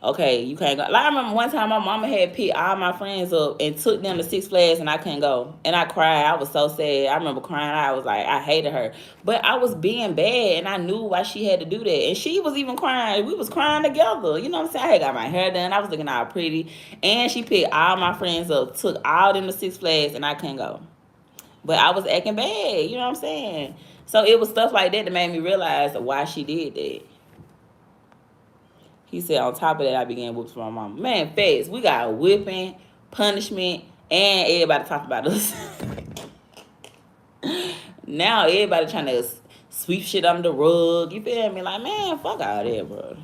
okay, you can't go. Like, I remember one time my mama had picked all my friends up and took them to Six Flags, and I couldn't go. And I cried. I was so sad. I remember crying. I was like, I hated her. But I was being bad, and I knew why she had to do that. And she was even crying. We was crying together. You know what I'm saying? I had got my hair done. I was looking all pretty. And she picked all my friends up, took all them to Six Flags, and I couldn't go. But I was acting bad. You know what I'm saying? So it was stuff like that that made me realize why she did that. He said, on top of that, I began whoops for my mama. Man, facts. We got whipping, punishment, and everybody talk about us. Now everybody trying to sweep shit under the rug. You feel me? Like, man, fuck all that, bro.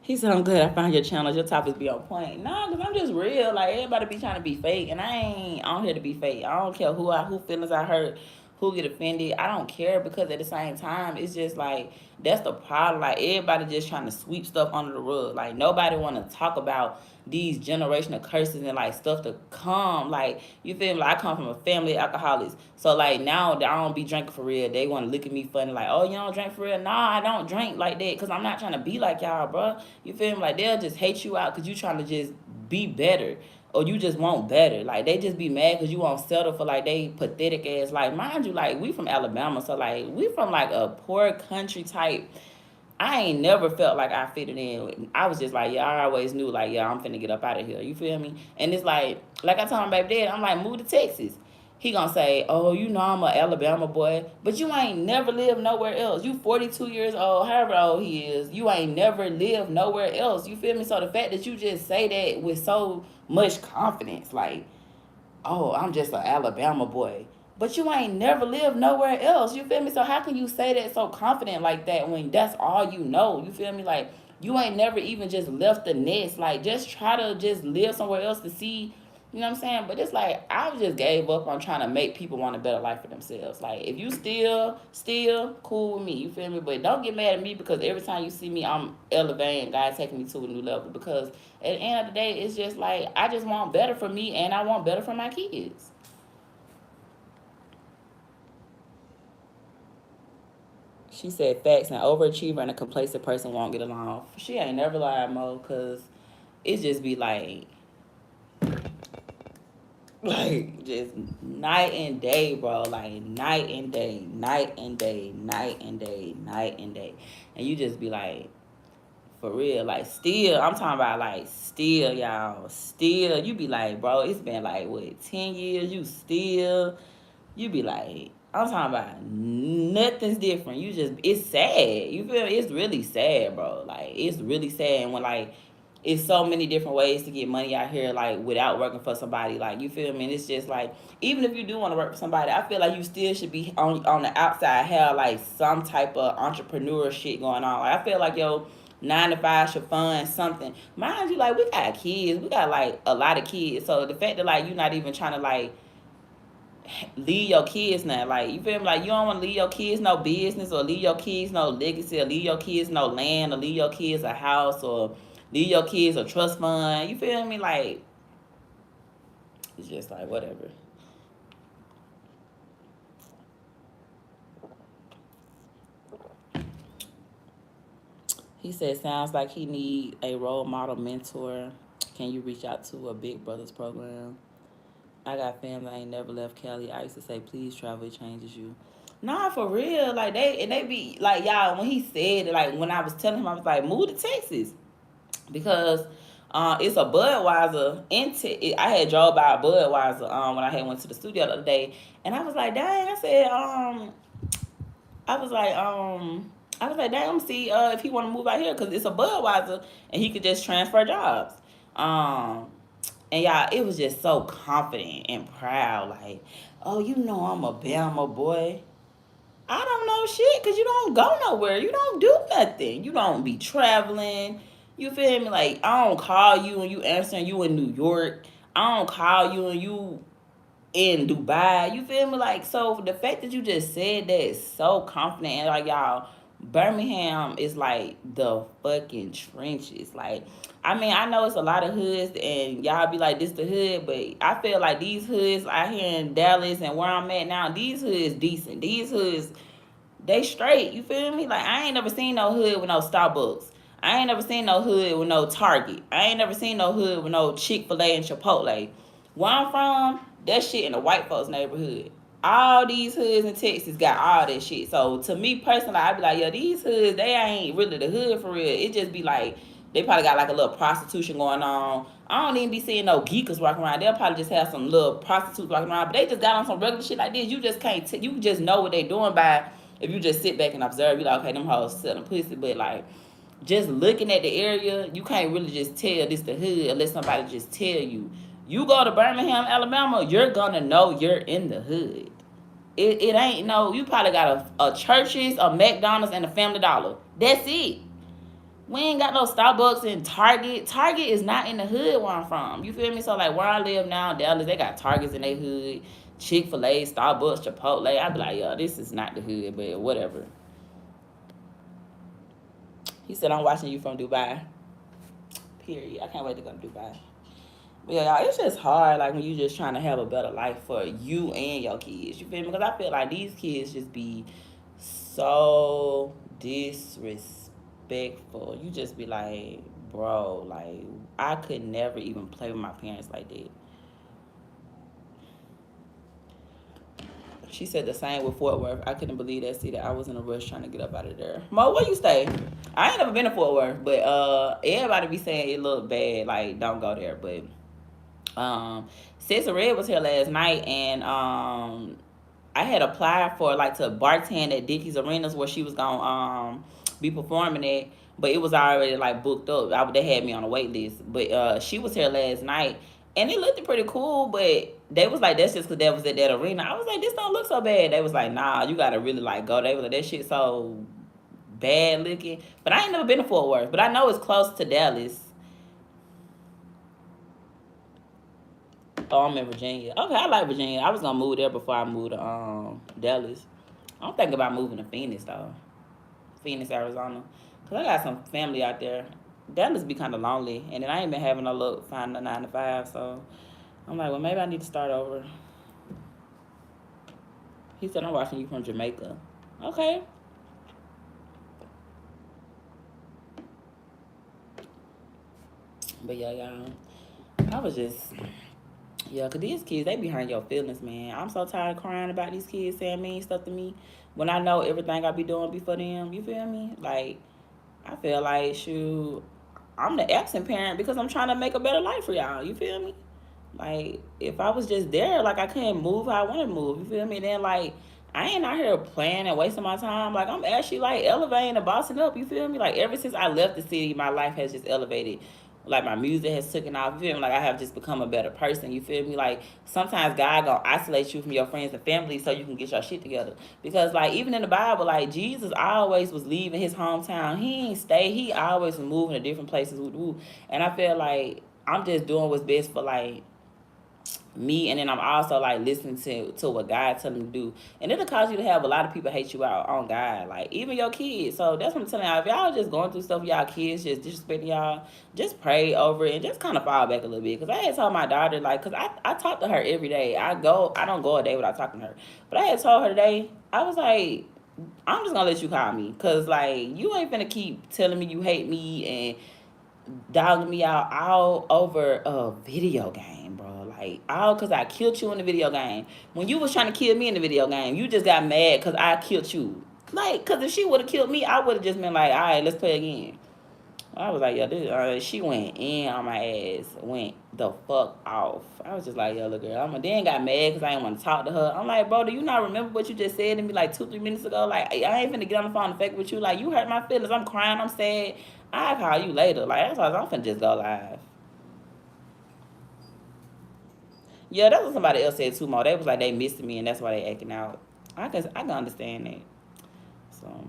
He said, I'm glad I found your channel. Your topics be on point. Nah, because I'm just real. Like, everybody be trying to be fake, and I ain't on here to be fake. I don't care who feelings I hurt, who get offended. I don't care, because at the same time, it's just like, that's the problem. Like, everybody just trying to sweep stuff under the rug. Like, nobody want to talk about these generational curses and like stuff to come. Like, you feel me? Like, I come from a family of alcoholics. So like, now that I don't be drinking for real, they want to look at me funny like, oh, you don't drink for real? Nah, I don't drink like that, because I'm not trying to be like y'all, bro. You feel me? Like, they'll just hate you out because you trying to just be better, or you just want better. Like, they just be mad because you won't settle for like they pathetic ass. Like, mind you, like, we from Alabama, so like, we from like a poor country type. I ain't never felt like I fitted in. I was just like, yeah, I always knew, like, yeah, I'm finna get up out of here. You feel me? And it's like I told my baby dad, I'm like, move to Texas. He gonna say, oh, I'm a Alabama boy, but you ain't never lived nowhere else. You 42 years old, however old he is, you ain't never lived nowhere else. You feel me? So the fact that you just say that with so much confidence, like, oh, I'm just an Alabama boy. But you ain't never lived nowhere else. You feel me? So how can you say that so confident like that when that's all you know? You feel me? Like, you ain't never even just left the nest. Like, just try to just live somewhere else to see You know what I'm saying? But it's like I just gave up on trying to make people want a better life for themselves. Like if you still cool with me, you feel me? But don't get mad at me because every time you see me, I'm elevating, God taking me to a new level. Because at the end of the day, it's just like I just want better for me and I want better for my kids. She said facts, an overachiever and a complacent person won't get along. She ain't never lied, Mo, because it just be like just night and day, bro. Like night and day, night and day, night and day, night and day. And you just be like, for real, like still, I'm talking about like still, y'all. Still, you be like, bro, it's been like what, 10 years, you be like, I'm talking about nothing's different. You just, it's sad. You feel me? It's really sad, bro. Like, it's really sad. And when, like, it's so many different ways to get money out here, like, without working for somebody. Like, you feel me? And it's just like, even if you do want to work for somebody, I feel like you still should be on the outside, have, like, some type of entrepreneur shit going on. Like, I feel like, yo, 9 to 5 should fund something. Mind you, like, we got kids. We got, like, a lot of kids. So the fact that, like, you're not even trying to, like, leave your kids now. Like, you feel me? Like, you don't want to leave your kids no business or leave your kids no legacy or leave your kids no land or leave your kids a house or leave your kids a trust fund. You feel me? Like, it's just like, whatever. He said, sounds like he need a role model mentor. Can you reach out to a Big Brothers program? I got family. I ain't never left Cali. I used to say, please travel. It changes you. Nah, for real. Like they be like y'all. When he said it, like when I was telling him, I was like, move to Texas because it's a Budweiser. I had drove by a Budweiser when I had went to the studio the other day, and I was like, dang. I said, I was like, damn, see if he want to move out here because it's a Budweiser and he could just transfer jobs. Um, and y'all, it was just so confident and proud, like, oh, you know I'm a Bama boy. I don't know shit because you don't go nowhere. You don't do nothing. You don't be traveling. You feel me? Like, I don't call you and you answering you in New York. I don't call you and you in Dubai. You feel me? Like, so the fact that you just said that is so confident and like y'all, Birmingham is like the fucking trenches. Like, I mean, I know it's a lot of hoods and y'all be like, this the hood, but I feel like these hoods out here in Dallas and where I'm at now, these hoods decent. These hoods, they straight. You feel me? Like, I ain't never seen no hood with no Starbucks. I ain't never seen no hood with no Target. I ain't never seen no hood with no Chick-fil-A and Chipotle. Where I'm from, that shit in the white folks neighborhood. All these hoods in Texas got all that shit. So to me personally, I be like, yo, these hoods, they ain't really the hood for real. It just be like, they probably got like a little prostitution going on. I don't even be seeing no geekers walking around. They'll probably just have some little prostitutes walking around. But they just got on some regular shit like this. You just can't, you just know what they doing by if you just sit back and observe. You like, okay, them hoes selling pussy. But like, just looking at the area, you can't really just tell this the hood unless somebody just tell you. You go to Birmingham, Alabama, you're gonna know you're in the hood. It ain't no, you probably got a Church's, a McDonald's, and a Family Dollar. That's it. We ain't got no Starbucks and Target. Target is not in the hood where I'm from. You feel me? So like where I live now in Dallas, they got Targets in their hood, Chick-fil-A, Starbucks, Chipotle. I be like, yo, this is not the hood, but whatever. He said, I'm watching you from Dubai. Period. I can't wait to go to Dubai. But yeah, y'all, it's just hard, like, when you just trying to have a better life for you and your kids. You feel me? Because I feel like these kids just be so disrespectful. You just be like, bro, like, I could never even play with my parents like that. She said the same with Fort Worth. I couldn't believe that city. I was in a rush trying to get up out of there. Mo, where you stay? I ain't never been to Fort Worth, but everybody be saying it look bad. Like, don't go there. But Sister Red was here last night, and I had applied for like to bartend at Dickies Arenas where she was gonna be performing at, but it was already like booked up. They had me on a wait list, but she was here last night, and it looked pretty cool. But they was like, that's just because that was at that arena. I was like, this don't look so bad. They was like, nah, you gotta really like go. They was like, that shit so bad looking. But I ain't never been to Fort Worth, but I know it's close to Dallas. Oh, I'm in Virginia. Okay, I like Virginia. I was gonna move there before I moved to Dallas. I'm thinking about moving to Phoenix though. Phoenix, Arizona. Cause I got some family out there. Dallas be kind of lonely, and then I ain't been having no luck finding a 9 to 5. So I'm like, well, maybe I need to start over. He said, I'm watching you from Jamaica. Okay. But yeah, y'all. I was just, yeah, because these kids, they be hurting your feelings, man. I'm so tired of crying about these kids saying mean stuff to me when I know everything I be doing before them. You feel me? Like, I feel like, shoot, I'm the absent parent because I'm trying to make a better life for y'all. You feel me? Like, if I was just there, like, I couldn't move how I want to move. You feel me? Then, like, I ain't out here playing and wasting my time. Like, I'm actually, like, elevating and bossing up. You feel me? Like, ever since I left the city, my life has just elevated. Like, my music has taken off. You feel me? Like, I have just become a better person. You feel me? Like, sometimes God gonna isolate you from your friends and family so you can get your shit together. Because, like, even in the Bible, like, Jesus always was leaving his hometown. He ain't stay. He always was moving to different places. And I feel like I'm just doing what's best for, like, me, and then I'm also like listening to what God telling me to do, and it'll cause you to have a lot of people hate you out on God, like even your kids. So that's what I'm telling y'all. If y'all just going through stuff, y'all kids just disrespecting y'all, just pray over it and just kind of fall back a little bit. Because I had told my daughter, like, because I talk to her every day. I don't go a day without talking to her, but I had told her today, I was like, I'm just gonna let you call me, because like you ain't finna keep telling me you hate me and dogging me out all over a video game, bro. Like, all because I killed you in the video game. When you was trying to kill me in the video game, you just got mad because I killed you. Like, because if she would have killed me, I would have just been like, all right, let's play again. I was like, yo, she went in on my ass, went the fuck off. I was just like, yo, look, girl. Then got mad because I didn't want to talk to her. I'm like, bro, do you not remember what you just said to me like 2, 3 minutes ago? Like, I ain't finna get on the phone and fake with you. Like, you hurt my feelings. I'm crying. I'm sad. I'll call you later. Like, that's why I'm finna just go live. Yeah, that's what somebody else said too, Mo. They was like, they missed me and that's why they acting out. I can understand that. So.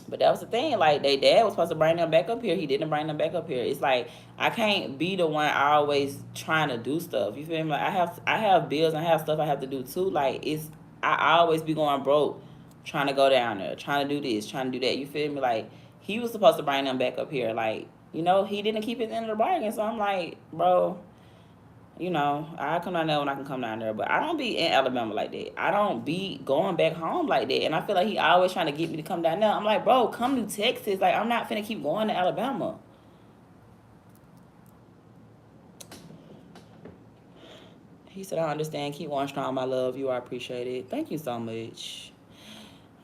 But that was the thing. Like, they dad was supposed to bring them back up here. He didn't bring them back up here. It's like I can't be the one always trying to do stuff. You feel me? Like I have bills and I have stuff I have to do too. Like I always be going broke, trying to go down there, trying to do this, trying to do that. You feel me? Like he was supposed to bring them back up here. Like he didn't keep his end of the bargain. So I'm like, bro, I come down there when I can come down there, but I don't be in Alabama like that. I don't be going back home like that. And I feel like he always trying to get me to come down there. I'm like, bro, come to Texas. Like, I'm not finna keep going to Alabama. He said, I understand. Keep on strong, my love. You are appreciated. Thank you so much.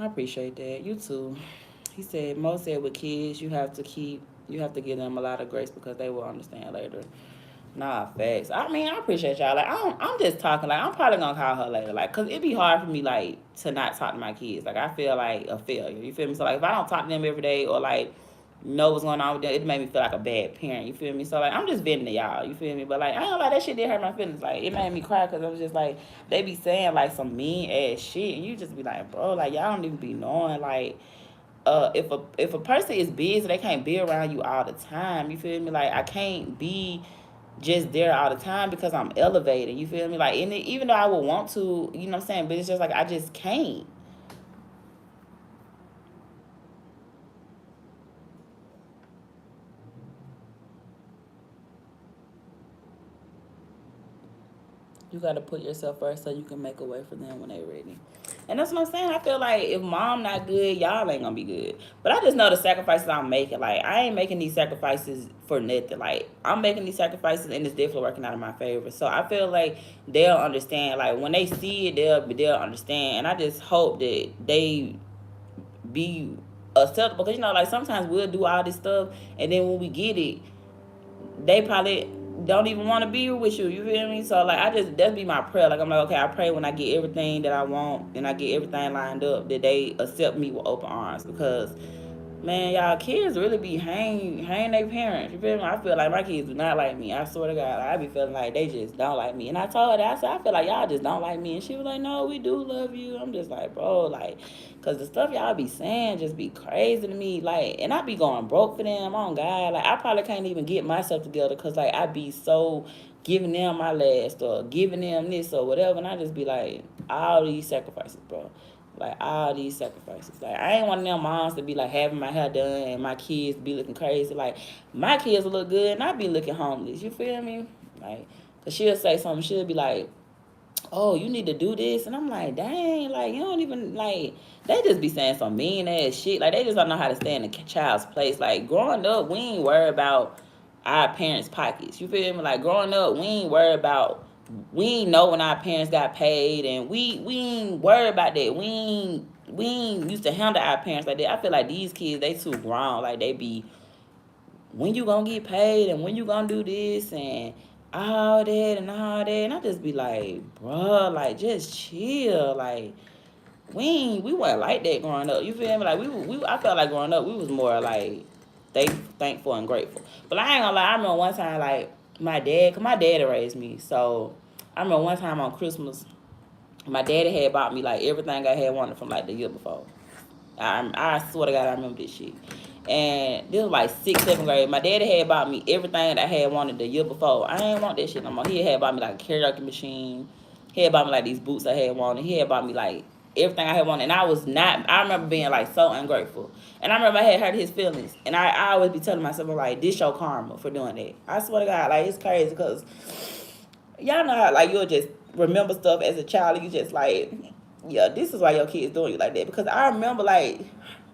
I appreciate that. You too. He said, Mo said with kids, you have to give them a lot of grace because they will understand later. Nah, facts. I mean, I appreciate y'all. Like, I'm just talking. Like, I'm probably gonna call her later. Like, cause it'd be hard for me, like, to not talk to my kids. Like, I feel like a failure. You feel me? So, like, if I don't talk to them every day or like know what's going on with them, it made me feel like a bad parent. You feel me? So, like, I'm just venting to y'all. You feel me? But like, I don't like that shit did hurt my feelings. Like, it made me cry because I was just like, they be saying like some mean ass shit, and you just be like, bro, like y'all don't even be knowing like. If a person is busy, they can't be around you all the time. You feel me? Like I can't be just there all the time because I'm elevated. You feel me? Like, even though I would want to, you know what I'm saying? But it's just like I just can't. You got to put yourself first so you can make a way for them when they're ready. And that's what I'm saying. I feel like if mom not good, y'all ain't gonna be good. But I just know the sacrifices I'm making. Like, I ain't making these sacrifices for nothing. Like, I'm making these sacrifices and it's definitely working out in my favor. So I feel like they'll understand. Like, when they see it, they'll understand. And I just hope that they be acceptable. Because, like, sometimes we'll do all this stuff and then when we get it, they probably don't even want to be with you. You feel me? So like that'd be my prayer. Like I'm like, okay, I pray when I get everything that I want and I get everything lined up that they accept me with open arms because Man, y'all, kids really be hang their parents. You feel me? I feel like my kids do not like me. I swear to God, I be feeling like they just don't like me. And I told her that, I said, I feel like y'all just don't like me. And she was like, no, we do love you. I'm just like, bro, like, cause the stuff y'all be saying just be crazy to me. Like, and I be going broke for them. On God, like I probably can't even get myself together, cause like I be so giving them my last or giving them this or whatever, and I just be like, all these sacrifices, bro. Like all these sacrifices. Like I ain't one of them moms to be like having my hair done and my kids be looking crazy. Like my kids look good and I be looking homeless. You feel me? Like, cause she'll say something. She'll be like, "Oh, you need to do this," and I'm like, "Dang, like you don't even like." They just be saying some mean ass shit. Like they just don't know how to stay in the child's place. Like growing up, we ain't worry about our parents' pockets. You feel me? Like growing up, we ain't worry about. We ain't know when our parents got paid, and we ain't worry about that. We ain't used to handle our parents like that. I feel like these kids, they too grown. Like they be, when you gonna get paid and when you gonna do this and all that and all that. And I just be like, bruh, like just chill. Like we weren't like that growing up. You feel me? Like we I felt like growing up we was more like thankful and grateful. But I ain't gonna lie, I remember one time like cause my dad raised me. So I remember one time on Christmas, my daddy had bought me like everything I had wanted from like the year before. I swear to God, I remember this shit. And this was like 6th, 7th grade. My daddy had bought me everything that I had wanted the year before. I ain't want that shit no more. He had bought me like a karaoke machine. He had bought me like these boots I had wanted. He had bought me like everything I had wanted. And I was not, I remember being like so ungrateful. And I remember I had hurt his feelings. And I always be telling myself, like, this your karma for doing that. I swear to God, like, it's crazy because y'all know how, like, you'll just remember stuff as a child and you just like, yeah, this is why your kids doing you like that. Because I remember like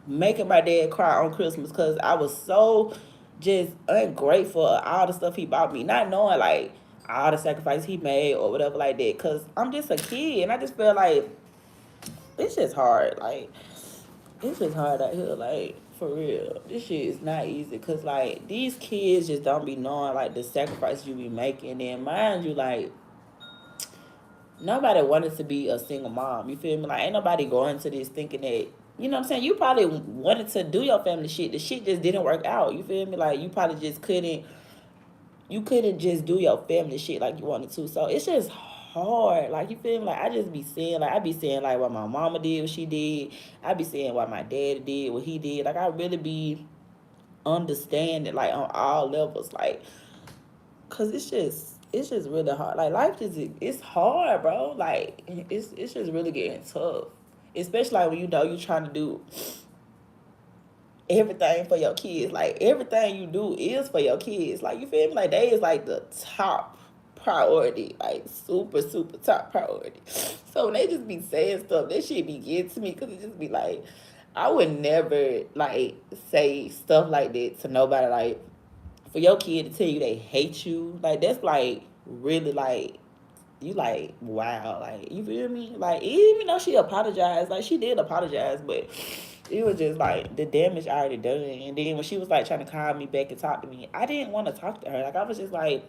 making my dad cry on Christmas because I was so just ungrateful of all the stuff he bought me, not knowing like all the sacrifices he made or whatever like that. Because I'm just a kid and I just feel like it's just hard. Like it's just hard out here. Like for real, this shit is not easy. Cause like these kids just don't be knowing like the sacrifices you be making. And mind you, like nobody wanted to be a single mom. You feel me? Like ain't nobody going to this thinking that, you know what I'm saying? You probably wanted to do your family shit. The shit just didn't work out. You feel me? Like you probably just couldn't just do your family shit like you wanted to. So it's just hard. Like you feel me? Like I just be saying like I be saying like what my mama did, what she did. I be saying what my dad did, what he did. Like I really be understanding like on all levels. Like cause it's just really hard. Like life is it's hard, bro. Like it's just really getting tough. Especially like when you know you're trying to do everything for your kids. Like everything you do is for your kids. Like you feel me? Like they is like the top priority. Like super, super top priority. So when they just be saying stuff, that shit be getting to me because it just be like I would never like say stuff like that to nobody. Like for your kid to tell you they hate you, like that's like really like you like wow, like you feel me? Like even though she apologized, like she did apologize, but it was just like the damage already done. And then when she was like trying to call me back and talk to me, I didn't want to talk to her. Like I was just like,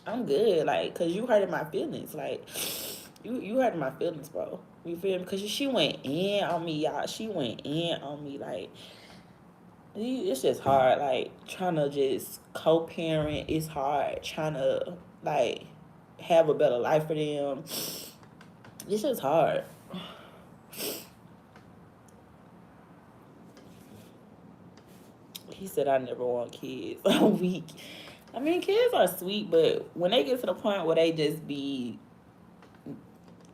I'm good, like, cause you hurted my feelings, like you hurted my feelings, bro. You feel me? Cause she went in on me, y'all. She went in on me, like it's just hard, like trying to just co-parent. It's hard trying to like have a better life for them. It's just hard. He said I never want kids. I'm weak. I mean, kids are sweet, but when they get to the point where they just be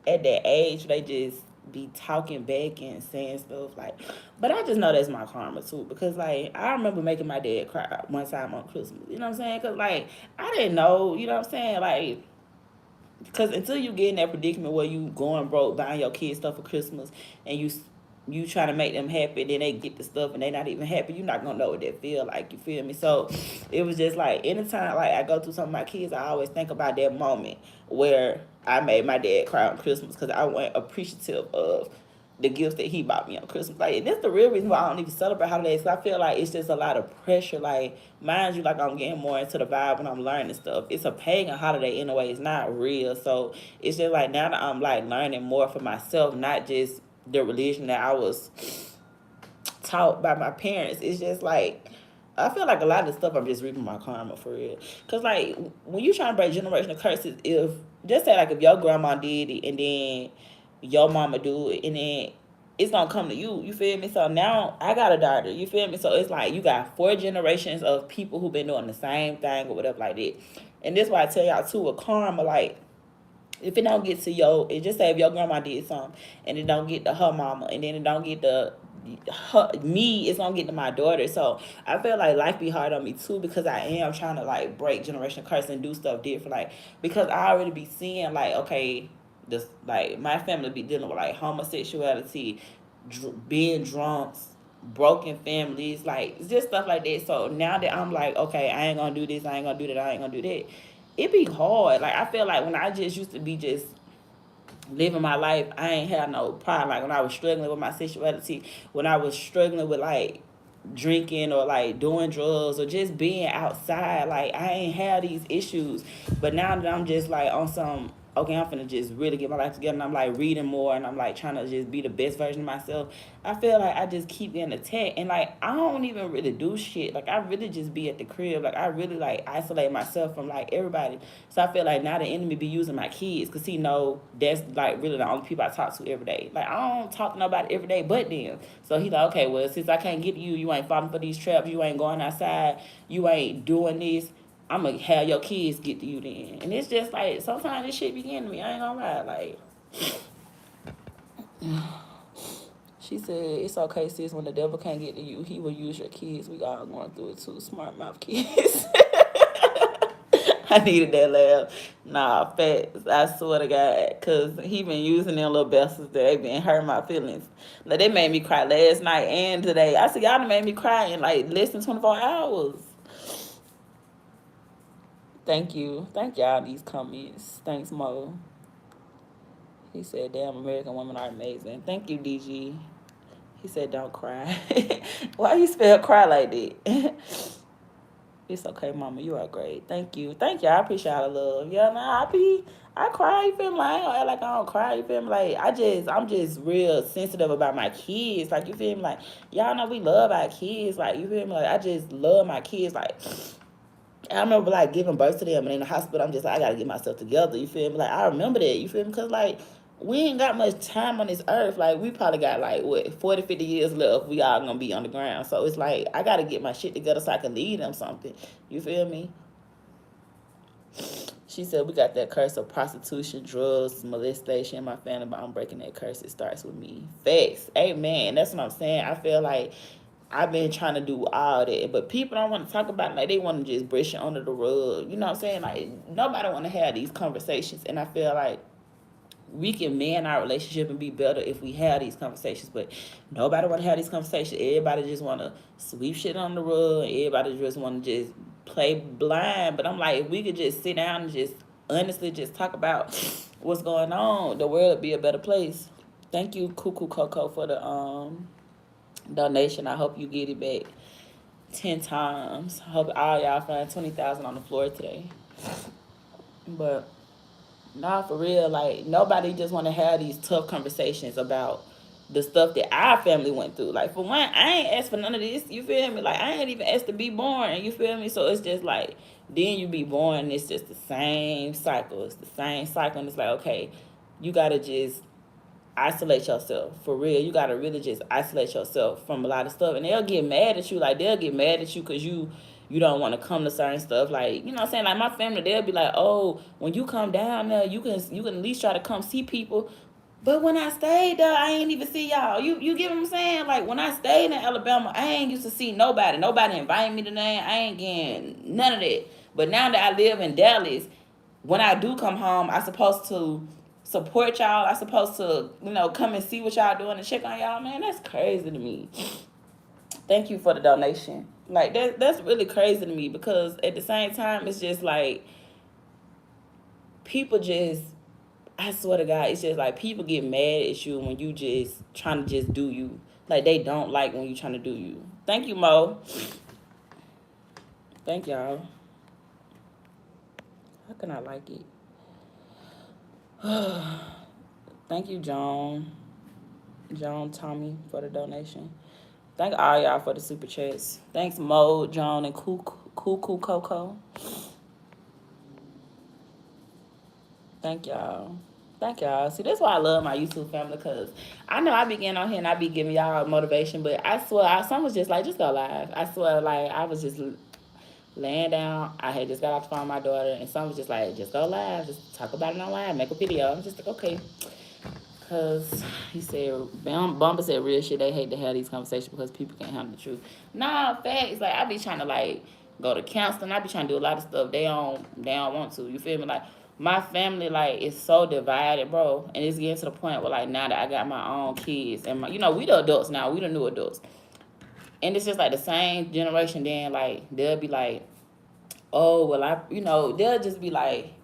at that age, they just be talking back and saying stuff like, but I just know that's my karma too, because like I remember making my dad cry one time on Christmas. You know what I'm saying? Because like I didn't know. You know what I'm saying? Like because until you get in that predicament where you going broke buying your kids stuff for Christmas and you trying to make them happy, then they get the stuff and they not even happy, you're not gonna know what that feel like. You feel me? So it was just like anytime like I go through some of my kids, I always think about that moment where I made my dad cry on Christmas because I wasn't appreciative of the gifts that he bought me on Christmas. Like, and that's the real reason why I don't even celebrate holidays. Cause I feel like it's just a lot of pressure. Like, mind you, like I'm getting more into the vibe when I'm learning stuff. It's a pagan holiday in a way. It's not real. So it's just like now that I'm like learning more for myself, not just the religion that I was taught by my parents. It's just like I feel like a lot of the stuff I'm just reaping my karma for real. Cause like when you trying to break generational curses, if just say like if your grandma did it and then your mama do it and then it's gonna come to you. You feel me? So now I got a daughter. You feel me? So it's like you got 4 generations of people who been doing the same thing or whatever like that. And this is why I tell y'all too with karma, like if it don't get to it just say if your grandma did something and it don't get to her mama and then it don't get to me, it's gonna get to my daughter. So I feel like life be hard on me too because I am trying to like break generation curse and do stuff different, like because I already be seeing like okay, this like my family be dealing with like homosexuality, being drunks, broken families, like just stuff like that. So now that I'm like okay, I ain't gonna do this, I ain't gonna do that, I ain't gonna do that, it be hard. Like I feel like when I just used to be just living my life, I ain't had no problem. Like when I was struggling with my sexuality, when I was struggling with like drinking or like doing drugs or just being outside, like I ain't had these issues. But now that I'm just like on some okay, I'm finna just really get my life together and I'm like reading more and I'm like trying to just be the best version of myself, I feel like I just keep getting attacked and like I don't even really do shit. Like I really just be at the crib. Like I really like isolate myself from like everybody. So I feel like now the enemy be using my kids because he know that's like really the only people I talk to every day. Like I don't talk to nobody every day but them. So he like, okay, well since I can't get to you, you ain't falling for these traps, you ain't going outside, you ain't doing this, I'm gonna have your kids get to you then. And it's just like sometimes this shit be getting to me. I ain't gonna lie. Like she said, it's okay, sis. When the devil can't get to you, he will use your kids. We all going through it too. Smart mouth kids. I needed that laugh. Nah, facts. I swear to God, cause he been using them little bastards that they been hurting my feelings. Like they made me cry last night and today. I said y'all done made me cry in like less than 24 hours. Thank you. Thank y'all these comments. Thanks, Mo. He said, damn, American women are amazing. Thank you, DG. He said, don't cry. Why you spell cry like that? It's okay, mama. You are great. Thank you. Thank y'all. I appreciate all the love. Yeah, nah, I cry, you feel me? Like, I don't act like I don't cry, you feel me? Like, I'm just real sensitive about my kids. Like, you feel me? Like, y'all know we love our kids. Like, you feel me? Like, I just love my kids. Like, I remember like giving birth to them and in the hospital I'm just like I gotta get myself together, you feel me? Like I remember that, you feel me? Because like we ain't got much time on this earth. Like we probably got like what 40, 50 years left. We all gonna be on the ground. So it's like I gotta get my shit together so I can lead them something. You feel me? She said we got that curse of prostitution, drugs, molestation in my family, but I'm breaking that curse. It starts with me. Facts. Amen. That's what I'm saying. I feel like I've been trying to do all that, but people don't want to talk about it. Like they want to just brush it under the rug. You know what I'm saying? Like nobody want to have these conversations, and I feel like we can mend our relationship and be better if we have these conversations. But nobody want to have these conversations. Everybody just want to sweep shit on the rug. Everybody just want to just play blind. But I'm like, if we could just sit down and just honestly just talk about what's going on, the world would be a better place. Thank you, Cuckoo Coco, for the donation. I hope you get it back 10 times. I hope all y'all find 20,000 on the floor today. But nah, for real, like nobody just want to have these tough conversations about the stuff that our family went through. Like for one, I ain't asked for none of this. You feel me? Like I ain't even asked to be born. You feel me? So it's just like then you be born. And it's just the same cycle. It's the same cycle. And it's like okay, you gotta just isolate yourself for real. You gotta really just isolate yourself from a lot of stuff, and they'll get mad at you. Like they'll get mad at you because you don't want to come to certain stuff. Like you know what I'm saying. Like my family, they'll be like, oh, when you come down there, you can at least try to come see people. But when I stayed there, I ain't even see y'all. You get what I'm saying? Like when I stayed in Alabama, I ain't used to see nobody. Nobody invited me to nothing. I ain't getting none of that. But now that I live in Dallas, when I do come home, I supposed to support y'all. I supposed to, come and see what y'all doing and check on y'all. Man, that's crazy to me. Thank you for the donation. Like that's really crazy to me because at the same time, it's just like people just. I swear to God, it's just like people get mad at you when you just trying to just do you. Like they don't like when you trying to do you. Thank you, Mo. Thank y'all. How can I like it? Thank you, John Tommy, for the donation. Thank all y'all for the super chats. Thanks Mo, John, and Cuckoo Coco. Thank y'all. Thank y'all. See, that's why I love my YouTube family, because I know I be getting on here and I be giving y'all motivation, but I swear, some was just like, just go live. I swear, like, I was just laying down. I had just got off the phone with my daughter, and some was just like, just go live, just talk about it online, make a video. I'm just like, okay. Because he said, Bumba said real shit. They hate to have these conversations because people can't handle the truth. Nah, facts. Like, I be trying to, like, go to counseling. I be trying to do a lot of stuff they don't want to. You feel me? Like, my family, like, is so divided, bro. And it's getting to the point where, like, now that I got my own kids and we the adults now. We the new adults. And it's just like the same generation. Then, like, they'll be like, oh, well, they'll just be like,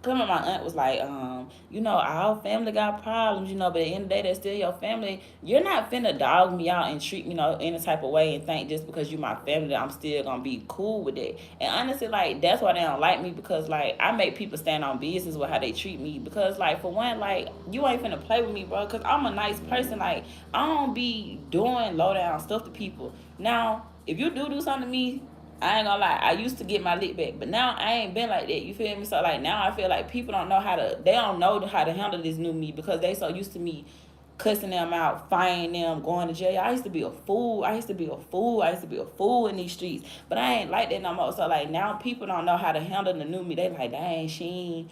come on, my aunt was like, our family got problems, but at the end of the day, they're still your family. You're not finna dog me out and treat me, any type of way and think just because you my family that I'm still gonna be cool with it. And honestly, like, that's why they don't like me, because, like, I make people stand on business with how they treat me. Because, like, for one, like, you ain't finna play with me, bro, because I'm a nice person. Like, I don't be doing low down stuff to people. Now, if you do something to me, I ain't gonna lie, I used to get my lick back, but now I ain't been like that, you feel me? So, like, now I feel like people don't know they don't know how to handle this new me, because they so used to me cussing them out, firing them, going to jail. I used to be a fool. I used to be a fool in these streets, but I ain't like that no more. So, like, now people don't know how to handle the new me. They like, dang, she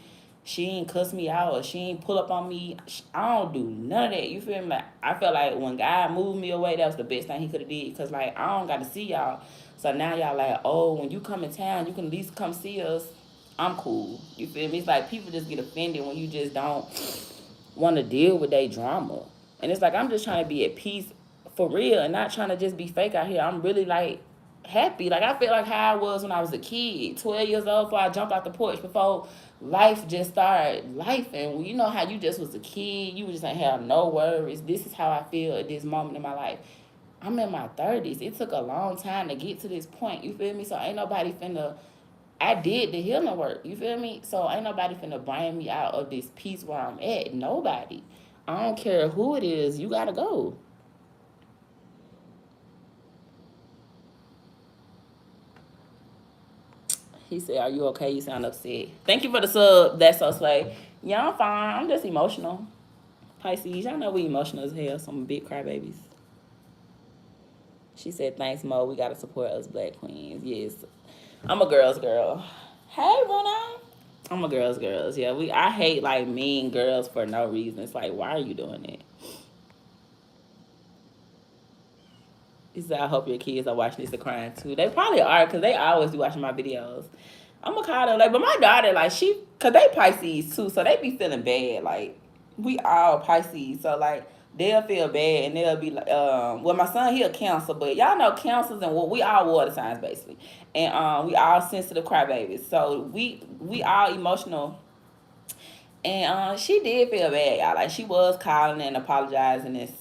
ain't cuss me out, or she ain't pull up on me. I don't do none of that. You feel me? Like, I felt like when God moved me away, that was the best thing he could have did. Because, like, I don't got to see y'all. So now y'all like, oh, when you come in town, you can at least come see us. I'm cool. You feel me? It's like people just get offended when you just don't want to deal with their drama. And it's like, I'm just trying to be at peace for real and not trying to just be fake out here. I'm really, like, happy. Like, I feel like how I was when I was a kid, 12 years old, before I jumped out the porch, before life just started life. And you know how you just was a kid, you just ain't have no worries. This is how I feel at this moment in my life. I'm in my 30s. It took a long time to get to this point. You feel me? So ain't nobody finna. I did the healing work. You feel me? So ain't nobody finna bring me out of this piece where I'm at. Nobody. I don't care who it is. You gotta go. He said, "Are you okay? You sound upset." Thank you for the sub. That's so slay. Yeah, I'm fine. I'm just emotional. Pisces, y'all know we emotional as hell. Some big crybabies. She said, "Thanks, Mo. We gotta support us black queens." Yes, I'm a girl's girl. Hey, Bruno. I'm a girl's. Yeah, I hate, like, mean girls for no reason. It's like, why are you doing it? He said, I hope your kids are watching this and crying too. They probably are, because they always be watching my videos. I'm gonna call them, like, but my daughter, like, because they Pisces too, so they be feeling bad. Like, we all Pisces, so, like, they'll feel bad and they'll be like, well, my son, he a Cancer, but y'all know Cancers and we all water signs basically, and we all sensitive crybabies, so we all emotional. And she did feel bad, y'all. Like, she was calling and apologizing, and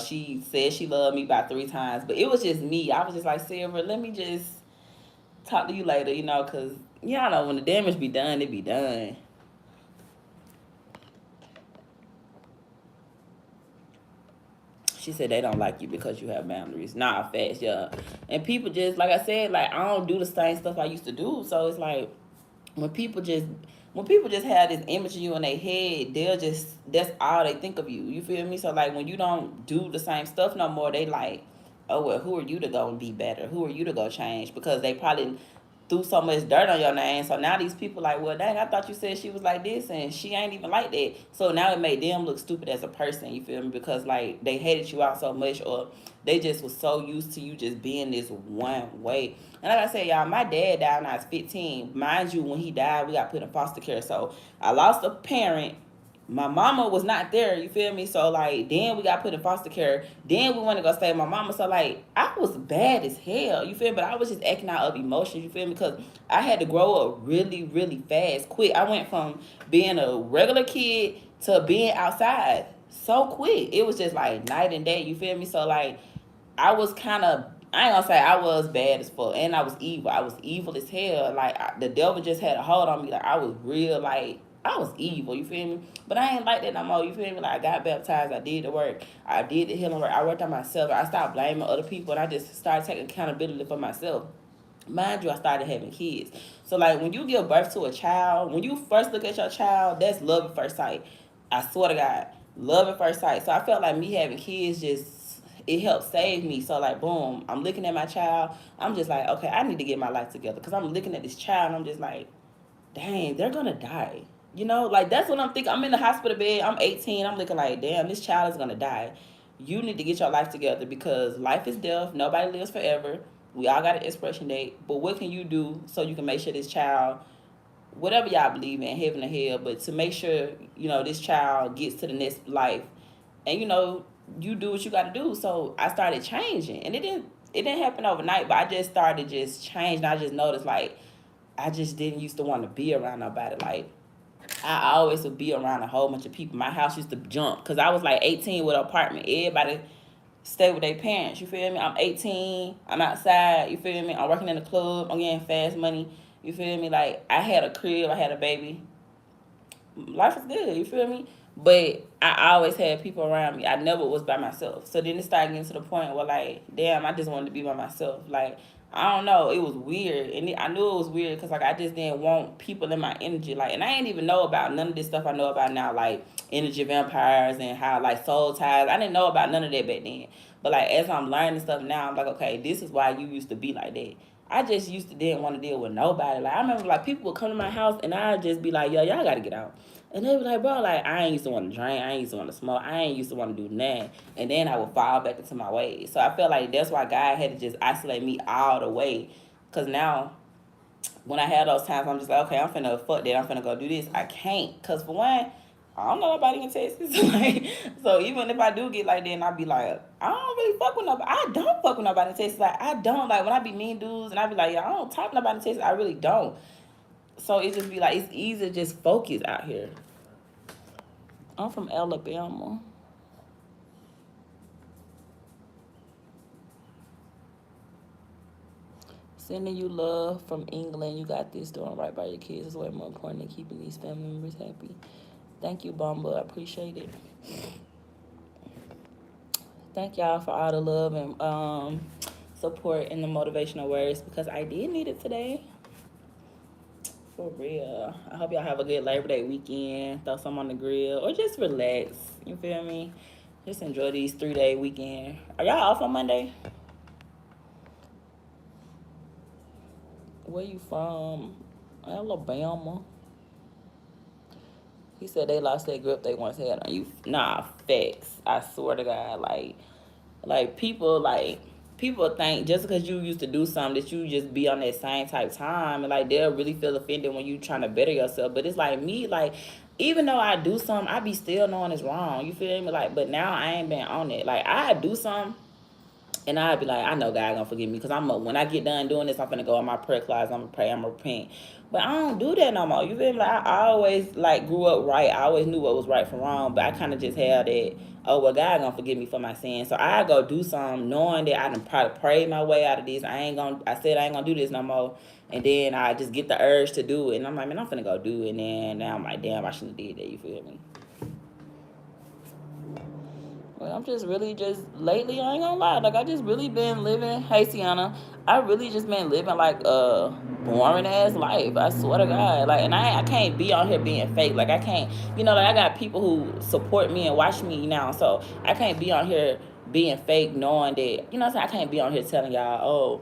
she said she loved me about 3 times, but it was just me. I was just like, Silver, let me just talk to you later, because y'all know when the damage be done, it be done. She said they don't like you because you have boundaries. Nah, facts, yeah. And people just, like I said, like, I don't do the same stuff I used to do. So it's like, when people just have this image of you in their head, that's all they think of you. You feel me? So, like, when you don't do the same stuff no more, they like, oh, well, who are you to go and be better? Who are you to go change? Because they probably threw so much dirt on your name. So now these people like, well, dang, I thought you said she was like this and she ain't even like that. So now it made them look stupid as a person, you feel me? Because, like, they hated you out so much, or they just was so used to you just being this one way. And like I said, y'all, my dad died when I was 15. Mind you, when he died, we got put in foster care. So I lost a parent. My mama was not there, you feel me? So, like, then we got put in foster care. Then we went to go stay with my mama. So, like, I was bad as hell, you feel me? But I was just acting out of emotions, you feel me? Because I had to grow up really, really fast, quick. I went from being a regular kid to being outside so quick. It was just, like, night and day, you feel me? So, like, I was kind of, I ain't gonna say I was bad as fuck, and I was evil. I was evil as hell. Like, the devil just had a hold on me. Like, I was real, like, I was evil, you feel me? But I ain't like that no more, you feel me? Like, I got baptized, I did the work, I did the healing work, I worked on myself, I stopped blaming other people, and I just started taking accountability for myself. Mind you, I started having kids. So, like, when you give birth to a child, when you first look at your child, that's love at first sight. I swear to God, love at first sight. So I felt like me having kids just, it helped save me. So, like, boom, I'm looking at my child. I'm just like, okay, I need to get my life together, because I'm looking at this child and I'm just like, dang, they're gonna die. You know, like, that's what I'm thinking. I'm in the hospital bed. I'm 18. I'm looking like, damn, this child is gonna die. You need to get your life together, because life is death. Nobody lives forever. We all got an expiration date. But what can you do so you can make sure this child, whatever y'all believe in, heaven or hell, but to make sure, this child gets to the next life, and you do what you got to do. So I started changing, and it didn't happen overnight, but I just started just changing. I just noticed, like, I just didn't used to want to be around nobody. Like, I always would be around a whole bunch of people. My house used to jump, because I was like 18 with an apartment. Everybody stay with their parents. You feel me? I'm 18. I'm outside. You feel me? I'm working in the club. I'm getting fast money. You feel me? Like, I had a crib. I had a baby. Life is good. You feel me? But I always had people around me. I never was by myself. So then it started getting to the point where, like, damn, I just wanted to be by myself. Like, I don't know. It was weird. And I knew it was weird because, like, I just didn't want people in my energy. Like, and I didn't even know about none of this stuff I know about now, like energy vampires and how, like, soul ties. I didn't know about none of that back then. But, like, as I'm learning stuff now, I'm like, okay, this is why you used to be like that. I just used to didn't want to deal with nobody. Like, I remember, like, people would come to my house and I'd just be like, yo, y'all got to get out. And they be like, bro, like, I ain't used to want to drink. I ain't used to want to smoke. I ain't used to want to do nothing. And then I would fall back into my ways. So I felt like that's why God had to just isolate me all the way. Because now, when I have those times, I'm just like, okay, I'm finna fuck that. I'm finna go do this. I can't. Because for one, I don't know nobody in Texas. Like, so even if I do get like that, and I be like, I don't really fuck with nobody. I don't fuck with nobody in Texas. Like, I don't. Like, when I be mean dudes and I be like, yeah, I don't talk to nobody in Texas. I really don't. So it just be like, it's easy to just focus out here. I'm from Alabama. Sending you love from England. You got this. Doing right by your kids is way more important than keeping these family members happy. Thank you, Bumba. I appreciate it. Thank y'all for all the love and support and the motivational words, because I did need it today. For real. I hope y'all have a good Labor Day weekend. Throw some on the grill or just relax. You feel me? Just enjoy these 3-day weekend. Are y'all off on Monday? Where you from? Alabama. He said they lost that grip they once had on you. Nah, facts. I swear to God, like people think just because you used to do something that you just be on that same type time, and like they'll really feel offended when you trying to better yourself. But it's like me, like, even though I do something, I be still knowing it's wrong. You feel me? Like, but now I ain't been on it. Like, I do something and I'd be like, I know God gonna forgive me, because when I get done doing this, I'm gonna go in my prayer closet, I'm gonna pray, I'm gonna repent. But I don't do that no more. You feel me? Like, I always, like, grew up right. I always knew what was right from wrong, but I kind of just had that, oh, well, God gonna forgive me for my sins. So I go do something knowing that I done probably prayed my way out of this. I said I ain't gonna do this no more. And then I just get the urge to do it. And I'm like, man, I'm finna go do it. And then now I'm like, damn, I shouldn't have did that. You feel me? Well, I'm just really lately, I ain't gonna lie, like, I just really been living, hey Sienna, I really just been living like a boring ass life. I swear to God. Like, and I can't be on here being fake. Like, I can't, like, I got people who support me and watch me now. So I can't be on here being fake, knowing that, what I'm saying, I can't be on here telling y'all, oh,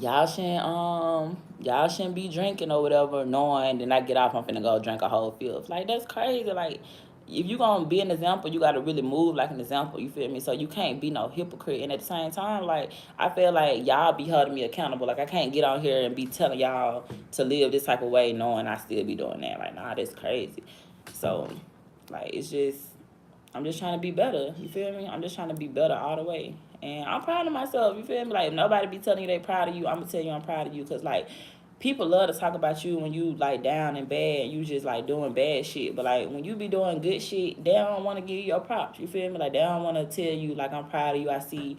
y'all shouldn't be drinking or whatever, knowing then I get off, I'm finna go drink a whole field. Like, that's crazy. Like, if you gonna be an example, you gotta really move like an example, you feel me? So you can't be no hypocrite. And at the same time, like, I feel like y'all be holding me accountable. Like, I can't get on here and be telling y'all to live this type of way knowing I still be doing that. Like, nah, that's crazy. So, like, it's just, I'm just trying to be better. You feel me? I'm just trying to be better all the way. And I'm proud of myself. You feel me? Like, if nobody be telling you they proud of you, I'm going to tell you I'm proud of you. Because, like, people love to talk about you when you, like, down and bad. You just, like, doing bad shit. But, like, when you be doing good shit, they don't want to give you your props. You feel me? Like, they don't want to tell you, like, I'm proud of you. I see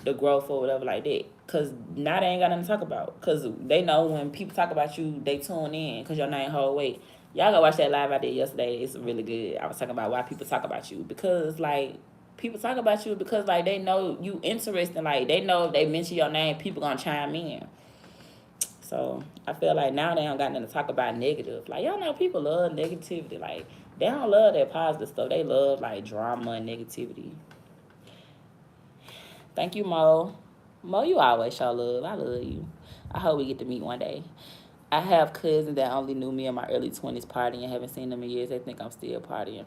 the growth or whatever like that. Because now they ain't got nothing to talk about. Because they know when people talk about you, they tune in because your name hold weight. Y'all go watch that live I did yesterday. It's really good. I was talking about why people talk about you, because like people talk about you because like they know you interesting. Like they know if they mention your name, people gonna chime in. So I feel like now they don't got nothing to talk about negative. Like y'all know people love negativity. Like they don't love that positive stuff. They love like drama and negativity. Thank you, Mo. Mo, you always show love. I love you. I hope we get to meet one day. I have cousins that only knew me in my early 20s partying, haven't seen them in years. They think I'm still partying.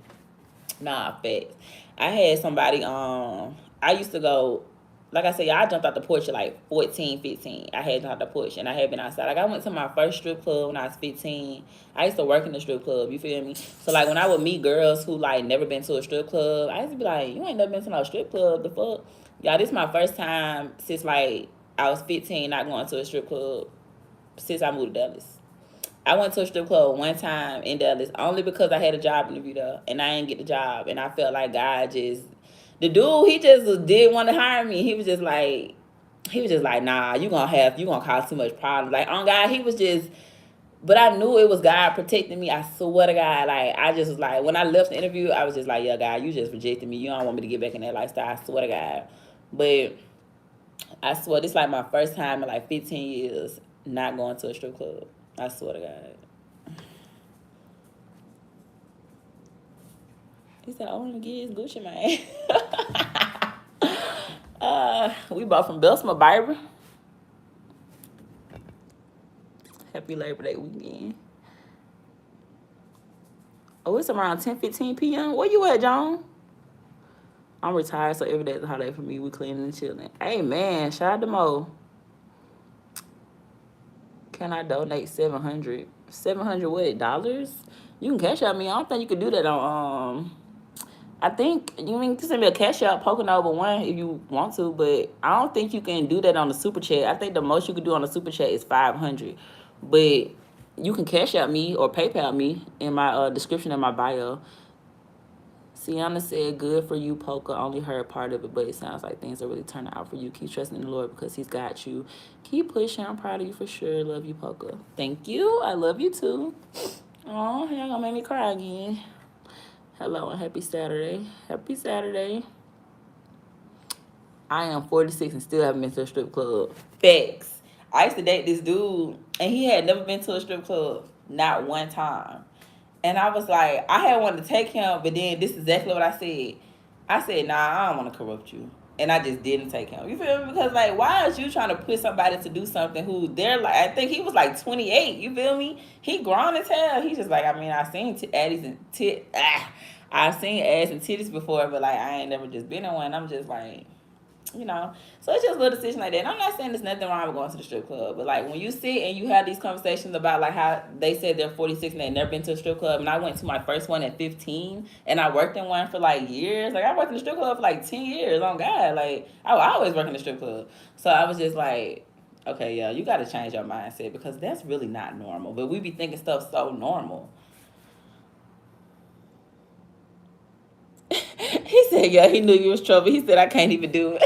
Nah, facts. I had somebody, I used to go, like I said, I jumped out the porch at like 14, 15. I had jumped out the porch and I had been outside. Like I went to my first strip club when I was 15. I used to work in the strip club, you feel me? So like when I would meet girls who like never been to a strip club, I used to be like, you ain't never been to no strip club, the fuck? Y'all, this is my first time since like I was 15 not going to a strip club since I moved to Dallas. I went to a strip club one time in Dallas only because I had a job interview there and I didn't get the job, and I felt like God just, the dude, he just didn't want to hire me. He was just like, nah, you gonna cause too much problems. Like on God, he was just, but I knew it was God protecting me. I swear to God, like I just was like, when I left the interview, I was just like, yeah, God, you just rejected me. You don't want me to get back in that lifestyle. I swear to God. But I swear this is like my first time in like 15 years not going to a strip club. I swear to God. He said, I want to get his Gucci, man. We bought from Belsma Bible. Happy Labor Day weekend. Oh, it's around 10:15 p.m. Where you at, John? I'm retired, so every day is a holiday for me. We cleaning and chilling. Hey, man, shout out to Mo. Can I donate 700? 700 what, dollars? You can cash out me. I don't think you could do that on, I think you can send me a cash out poking over one if you want to, but I don't think you can do that on the super chat. I think the most you can do on the super chat is 500, but you can cash out me or PayPal me in my description in my bio. Sienna said, "Good for you, Poker. Only heard part of it, but it sounds like things are really turning out for you. Keep trusting in the Lord because He's got you. Keep pushing. I'm proud of you for sure. Love you, Poker. Thank you. I love you too. Oh, y'all gonna make me cry again. Hello and happy Saturday. Happy Saturday. I am 46 and still haven't been to a strip club. Facts. I used to date this dude and he had never been to a strip club, not one time. And I was like, I had wanted to take him, but then this is exactly what I said. I said, nah, I don't want to corrupt you. And I just didn't take him. You feel me? Because like, why is you trying to push somebody to do something who they're like, I think he was like 28. You feel me? He grown as hell. He's just like, I mean, I've seen addies and I've seen ass and titties before, but like, I ain't never just been in one. I'm just like, you know. So it's just a little decision like that. And I'm not saying there's nothing wrong with going to the strip club, but like when you sit and you have these conversations about like how they said they're 46 and they've never been to a strip club, and I went to my first one at 15 and I worked in one for like years. Like I worked in the strip club for like 10 years. On God, like I would always work in the strip club. So I was just like, okay, yeah, you got to change your mindset because that's really not normal. But we be thinking stuff so normal. He said, yeah, he knew you was trouble. He said, I can't even do it.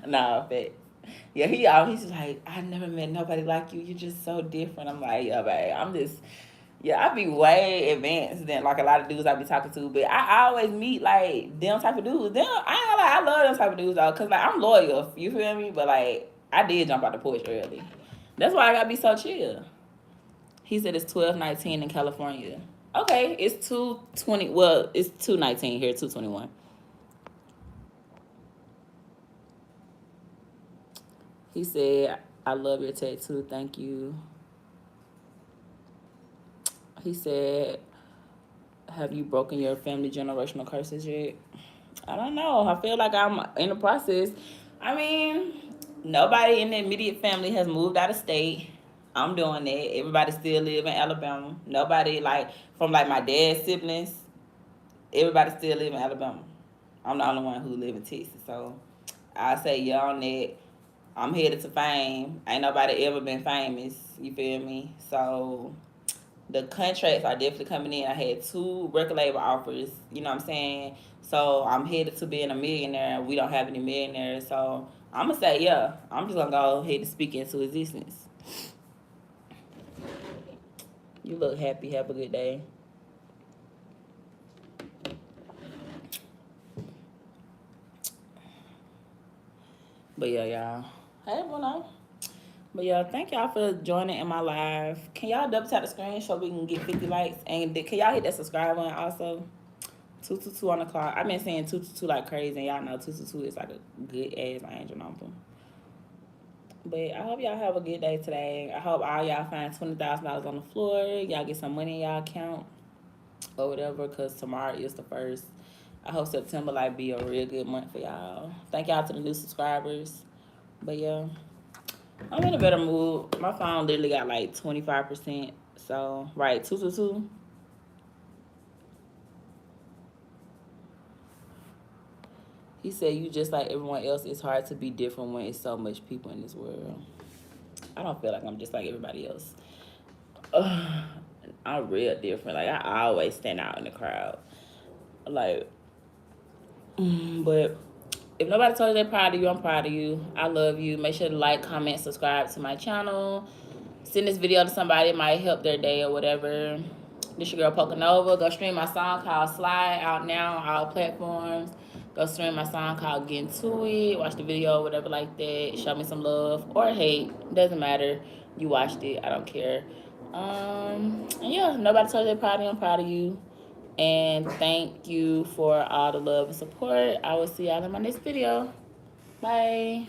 Nah, but yeah, he's like, I never met nobody like you. You're just so different. I'm like, yeah, babe, I'm just, yeah, I be way advanced than like a lot of dudes I be talking to. But I always meet like them type of dudes. Them, I ain't gonna lie, I love them type of dudes though, cause like I'm loyal. You feel me? But like I did jump out the porch early. That's why I gotta be so chill. He said it's 12:19 in California. Okay, it's 2:20. Well, it's 2:19 here, 2:21. He said, I love your tattoo. Thank you. He said, have you broken your family generational curses yet? I don't know. I feel like I'm in the process. I mean, nobody in the immediate family has moved out of state. I'm doing that. Everybody still live in Alabama. Nobody like from like my dad's siblings. Everybody still live in Alabama. I'm the only one who live in Texas. So I say yeah on that. I'm headed to fame. Ain't nobody ever been famous. You feel me? So the contracts are definitely coming in. I had 2 record label offers. You know what I'm saying? So I'm headed to being a millionaire. We don't have any millionaires. So I'm gonna say yeah. I'm just gonna go ahead and speak into existence. You look happy. Have a good day. But yeah, y'all. Hey, everyone. But yeah, thank y'all for joining in my live. Can y'all double tap the screen so we can get 50 likes? And can y'all hit that subscribe button also? 222 on the clock. I've been saying 222 like crazy, and y'all know 222 is like a good ass angel number. But I hope y'all have a good day today. I hope all y'all find $20,000 on the floor. Y'all get some money in y'all account or whatever, because tomorrow is the first. I hope September like be a real good month for y'all. Thank y'all to the new subscribers. But yeah, I'm in a better mood. My phone literally got like 25%. So right, 222. He said, "You just like everyone else. It's hard to be different when it's so much people in this world." I don't feel like I'm just like everybody else. I'm real different. Like I always stand out in the crowd. Like, but if nobody told you they're proud of you, I'm proud of you. I love you. Make sure to like, comment, subscribe to my channel. Send this video to somebody. It might help their day or whatever. This your girl Pocanova. Go stream my song called Slide out now on all platforms. Go stream my song called Get Into It. Watch the video, whatever like that. Show me some love or hate. Doesn't matter. You watched it. I don't care. And yeah, nobody told you they're proud of you. I'm proud of you. And thank you for all the love and support. I will see y'all in my next video. Bye.